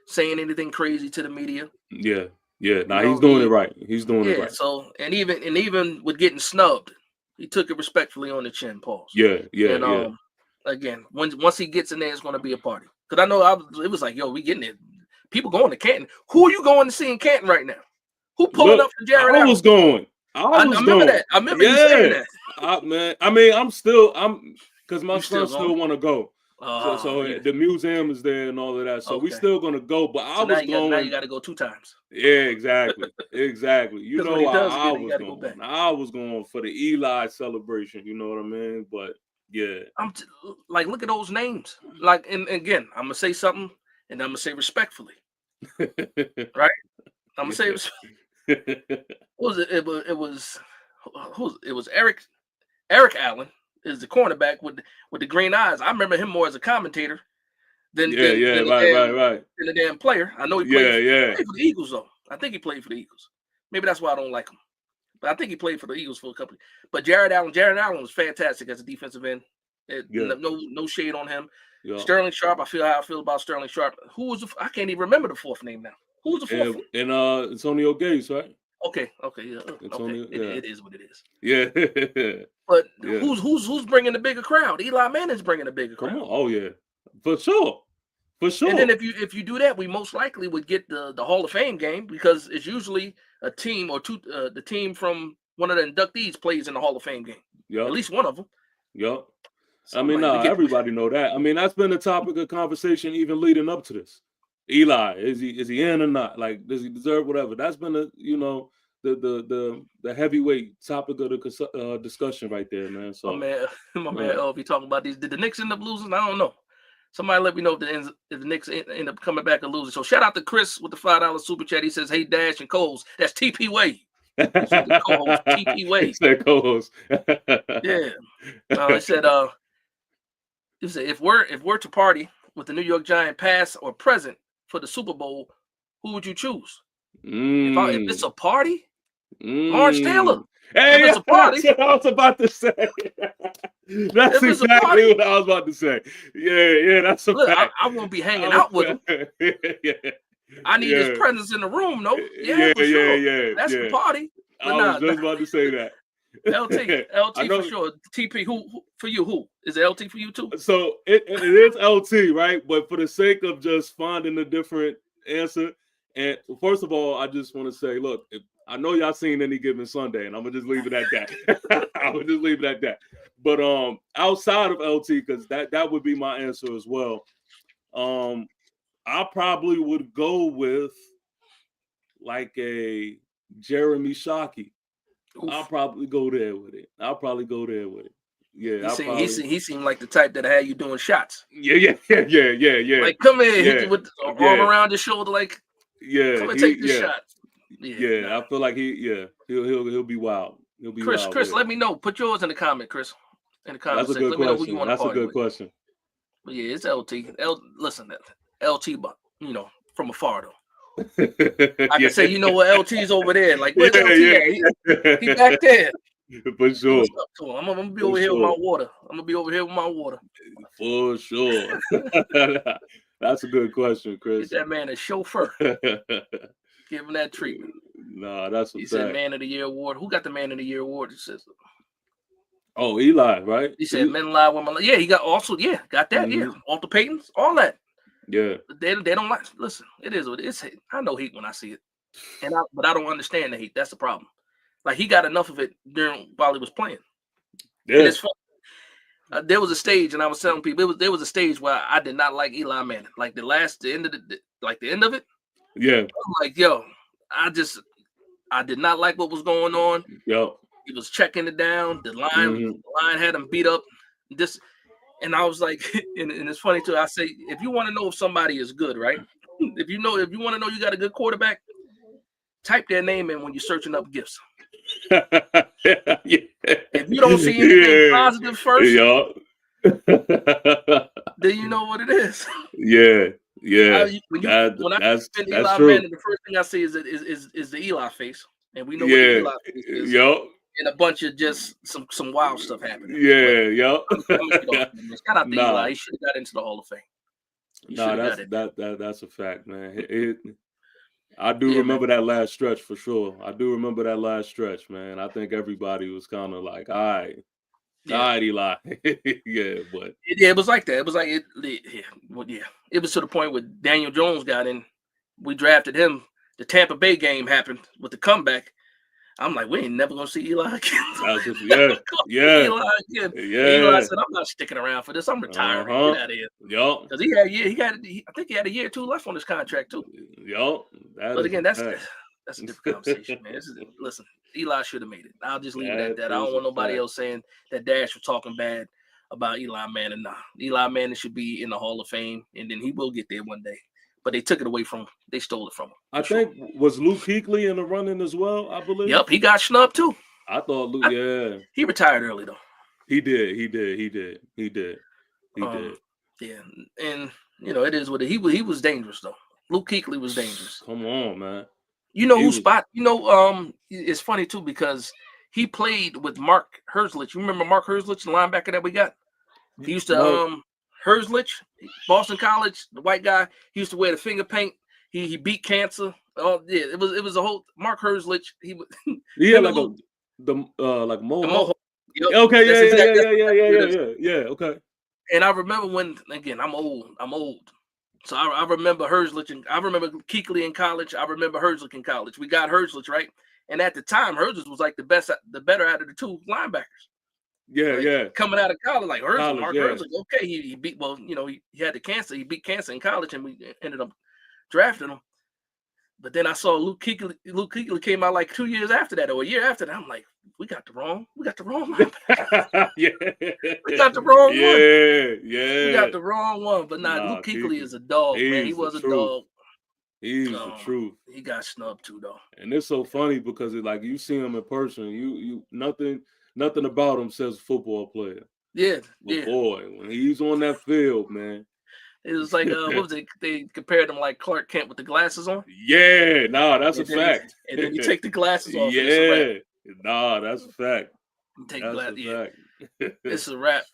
saying anything crazy to the media. Yeah. He's doing it right. He's doing it right. So and even with getting snubbed, he took it respectfully on the chin. Pause. Yeah. And again, once he gets in there, it's going to be a party. Because I know it was like, yo, we getting it. People going to Canton. Who are you going to see in Canton right now? Who pulling up for Jared? I was going. I remember that. I remember you saying that. I'm because my son still want to go. So the museum is there and all of that. So we still gonna go. But I was going. Now you got to go 2 times. Yeah, exactly. You know why I was going. I was going for the Eli celebration. You know what I mean? But yeah, look at those names. Like, and again, I'm gonna say something, and I'm gonna say respectfully, right? I'm gonna say. What was it? It was Eric Allen is the cornerback with the green eyes. I remember him more as a commentator than the damn player. I know he played for the Eagles though. I think he played for the Eagles. Maybe that's why I don't like him. But I think he played for the Eagles for a couple. But Jared Allen was fantastic as a defensive end. No shade on him. Yeah. Sterling Sharp, I feel how I feel about Sterling Sharp. Who was I can't even remember the 4th name now. Who was the 4th? And Antonio Gates, right? Okay, yeah. It is what it is. Yeah. But who's bringing the bigger crowd? Eli Manning's bringing the bigger crowd. Come on. Oh yeah, for sure. And then if you do that, we most likely would get the Hall of Fame game because it's usually a team or two. The team from one of the inductees plays in the Hall of Fame game. Yeah, at least one of them. Yep. So everybody know that. That's been a topic of conversation even leading up to this. Eli, is he in or not? Like, does he deserve whatever? That's been the heavyweight topic of the discussion right there, man. So my man, be talking about these. Did the Knicks end up losing? I don't know. Somebody let me know if the Knicks end up coming back and losing. So shout out to Chris with the $5 super chat. He says, "Hey Dash and Coles, that's TP Wade." Co-host TP Wade. That co-host. Yeah. He said if we're to party with the New York Giant past or present for the Super Bowl, who would you choose? If it's a party, Lawrence Taylor. Hey, if it's a party, that's what I was about to say. That's exactly what I was about to say. Yeah, that's a fact. I won't be hanging out with him. I need his presence in the room, though. Yeah. That's the party. But I was just about to say that. LT for sure. TP, who for you? Who is it? LT for you too? So it is LT, right? But for the sake of just finding a different answer, and first of all, I just want to say, look, I know y'all seen Any Given Sunday, and I'm gonna just leave it at that. I would just leave it at that. But outside of LT, because that would be my answer as well. I probably would go with like a Jeremy Shockey. I'll probably go there with it. Yeah, he seemed like the type that had you doing shots. Yeah. Like, come here, hit you with the arm around your shoulder, like, come and take this shot. I feel like he'll be wild. He'll be Chris, wild. Chris, let me know. Put yours in the comment, Chris. In the comment section. Let me know who you want to party with. That's a good question. But yeah, it's LT. Listen, LT, but from afar though. I can say, what, LT's over there. Like, where's LT at? He back there. For sure. I'm gonna be over here with my water. For sure. That's a good question, Chris. Get that man a chauffeur. Give him that treatment. Nah, that's a He said Man of the Year award. Who got the Man of the Year award? He says, oh, Eli, right? He said Men Lie, Women Lie. Yeah, he got that. Mm-hmm. Yeah, Walter Payton's, all that. Yeah. They don't like. Listen, it is what it is. I know hate when I see it, but I don't understand the hate. That's the problem. Like, he got enough of it while he was playing. Yeah. And it's fun. There was a stage, and I was telling people there was a stage where I did not like Eli Manning. Like the end of it. Yeah. I'm like, yo, I did not like what was going on. Yo. He was checking it down. The line had him beat up. And I was like, and it's funny too. I say, if you want to know if somebody is good, right? If you want to know you got a good quarterback, type their name in when you're searching up gifts. If you don't see anything positive first, then you know what it is. Yeah. When I spend Eli Manning, the first thing I see is the Eli face, and we know what the Eli face is. Yo. And a bunch of just some wild stuff happening. Yeah, yo. Shout out to Eli. He should have got into the Hall of Fame. That's a fact, man. I do remember that last stretch for sure. Man. I think everybody was kind of like, all right, Eli. Yeah, but it was like that. It was like it was to the point where Daniel Jones got in. We drafted him. The Tampa Bay game happened with the comeback. I'm like, we ain't never gonna see Eli again. Eli again. Eli said, I'm not sticking around for this. I'm retiring. Get out of here. Yo. Because I think he had a year or two left on his contract too. Yo. But again, that's a different conversation, man. Listen, Eli should have made it. I'll just leave it at that. I don't want nobody else saying that Dash was talking bad about Eli Manning. Nah, Eli Manning should be in the Hall of Fame, and then he will get there one day. But they took it away from him. They stole it from him. I think was Luke Kuechly in the running as well, I believe. Yep, he got snubbed too. I thought Luke, he retired early though. He did. Yeah, and it is what he was dangerous though. Luke Kuechly was dangerous. Come on, man. It's funny too because he played with Mark Herzlich. You remember Mark Herzlich, the linebacker that we got? He used to Herzlich, Boston College, the white guy. He used to wear the finger paint. He beat cancer. Oh yeah, it was a whole Mark Herzlich. He had like like mohawk. Yep. Okay, yeah. Okay. And I remember when I'm old. So I remember Herzlich, and I remember Kuechly in college. I remember Herzlich in college. We got Herzlich, right? And at the time, Herzlich was like the better out of the two linebackers. Yeah. Coming out of college, like Mark Herzlich, okay, he beat. Well, he had the cancer. He beat cancer in college, and we ended up drafting him. But then I saw Luke Kuechly came out like 2 years after that, or a year after that. I'm like, we got the wrong one. Yeah, we got the wrong one. Yeah. We got the wrong one. But Luke Kuechly is a dog, man. He was a dog. He's the truth. He got snubbed too, though. And it's so funny because it's like you see him in person, you nothing about him says football player. Yeah, but boy, when he's on that field, man. It was like what was it? They compared him like Clark Kent with the glasses on. Yeah, that's a fact. And then you take the glasses off. Yeah, that's a fact. You take glasses. Yeah, it's a wrap.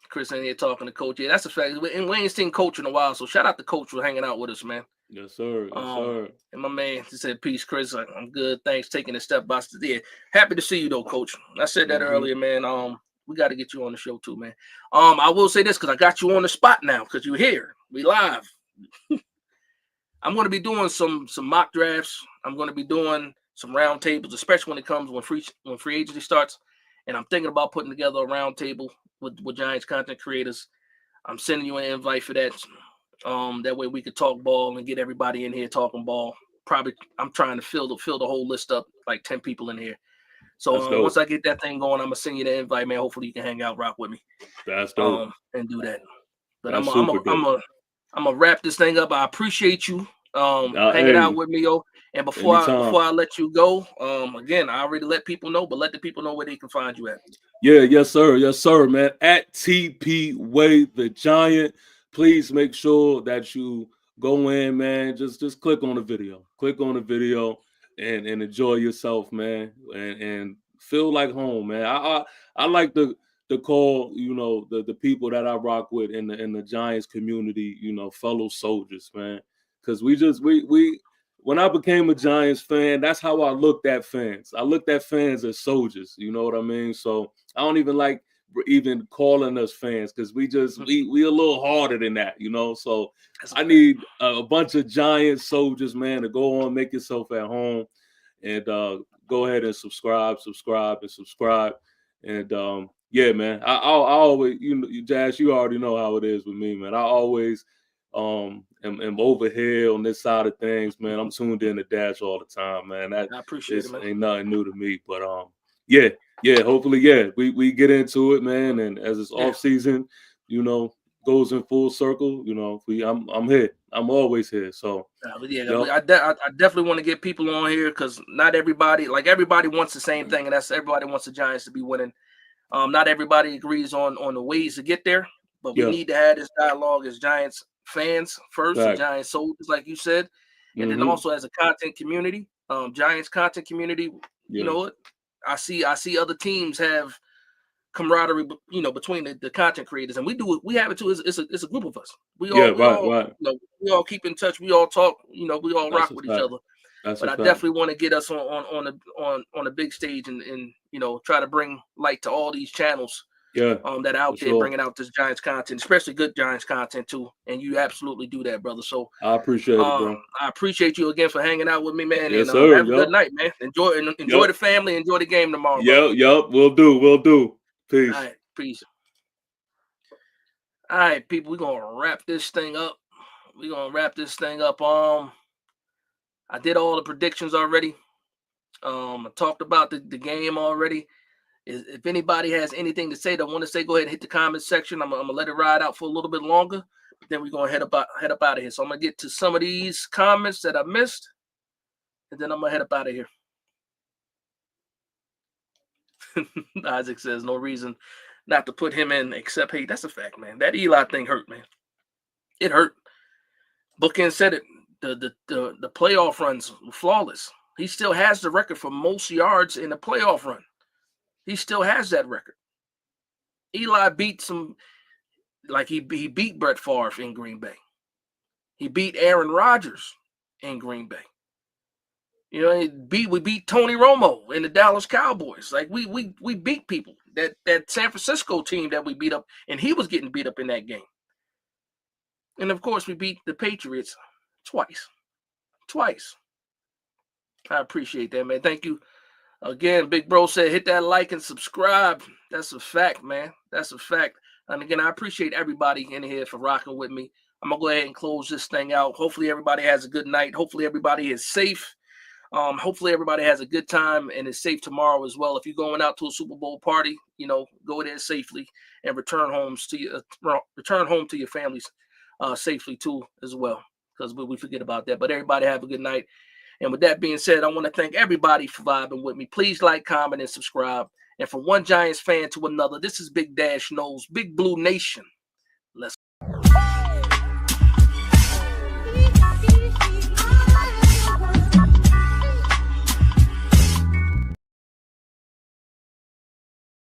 Chris ain't here talking to Coach. Yeah, that's a fact. And we ain't seen Coach in a while, so shout out to Coach for hanging out with us, man. Yes, sir. Sir. And my man, he said, "Peace, Chris. I'm good. Thanks. Taking it step by step. Yeah, happy to see you though, Coach. I said that earlier, man. We got to get you on the show too, man. I will say this because I got you on the spot now because you're here. We live. I'm going to be doing some mock drafts. I'm going to be doing some round tables, especially when free agency starts. And I'm thinking about putting together a round table with Giants content creators. I'm sending you an invite for that. That way we could talk ball and get everybody in here talking ball. Probably I'm trying to fill the whole list up, like 10 people in here. So once I get that thing going, I'm gonna send you the invite, man. Hopefully you can hang out, rock with me. That's dope. And do that. But That's I'm gonna wrap this thing up. I appreciate you hanging out with me, yo. And before I let you go, again, I already let people know, but let the people know where they can find you at. Yeah, yes, sir, man. At TP Way the Giant. Please make sure that you go in, man. Just click on the video. Click on the video and enjoy yourself, man. And feel like home, man. I like to call, the people that I rock with in the Giants community, fellow soldiers, man. Because we when I became a Giants fan, that's how I looked at fans. I looked at fans as soldiers. You know what I mean? So I don't even like even calling us fans because we a little harder than that, So I need a bunch of Giant soldiers, man, to go on, make yourself at home, and go ahead and subscribe. And yeah, man, I always, Jazz, you already know how it is with me, man. I always am over here on this side of things, man. I'm tuned in to Dash all the time, man. That I appreciate it, man. Ain't nothing new to me, but yeah, hopefully, we get into it, man. And as it's off season, goes in full circle, I'm here. I'm always here. So I definitely want to get people on here because not everybody wants the same thing, and that's everybody wants the Giants to be winning. Not everybody agrees on the ways to get there, but we need to have this dialogue as Giants fans first, and Giants soldiers, like you said, and then also as a content community, Giants content community. You know what? I see other teams have camaraderie, between the content creators, and we do it. We have it too. It's a group of us. We all keep in touch. We all talk. We all rock with each other. But I definitely want to get us on a big stage and try to bring light to all these channels. That are out there bringing out this Giants content, especially good Giants content too. And you absolutely do that, brother. So I appreciate it, bro. I appreciate you again for hanging out with me, man. Yes, and sir. Have a good night, man. Enjoy the family. Enjoy the game tomorrow. Yep. We'll do. Peace. All right, peace. All right, people. We're gonna wrap this thing up. I did all the predictions already. I talked about the game already. If anybody has anything to say, that want to say, go ahead and hit the comment section. I'm gonna let it ride out for a little bit longer. But then we're gonna head up out of here. So I'm gonna get to some of these comments that I missed, and then I'm gonna head up out of here. Isaac says no reason not to put him in except hey, that's a fact, man. That Eli thing hurt, man. It hurt. Bookend said it. The playoff runs were flawless. He still has the record for most yards in a playoff run. He still has that record. Eli beat he beat Brett Favre in Green Bay. He beat Aaron Rodgers in Green Bay. We beat Tony Romo in the Dallas Cowboys. Like we beat people. That San Francisco team that we beat up, and he was getting beat up in that game. And of course, we beat the Patriots twice. I appreciate that, man. Thank you. Again, Big Bro said hit that like and subscribe. That's a fact, man. That's a fact. And again, I appreciate everybody in here for rocking with me. I'm going to go ahead and close this thing out. Hopefully everybody has a good night. Hopefully everybody is safe. Hopefully everybody has a good time and is safe tomorrow as well. If you're going out to a Super Bowl party, go there safely and return home to your families safely too as well, because we forget about that. But everybody have a good night. And with that being said, I want to thank everybody for vibing with me. Please like, comment, and subscribe. And from one Giants fan to another, this is Big Dash Knows, Big Blue Nation. Let's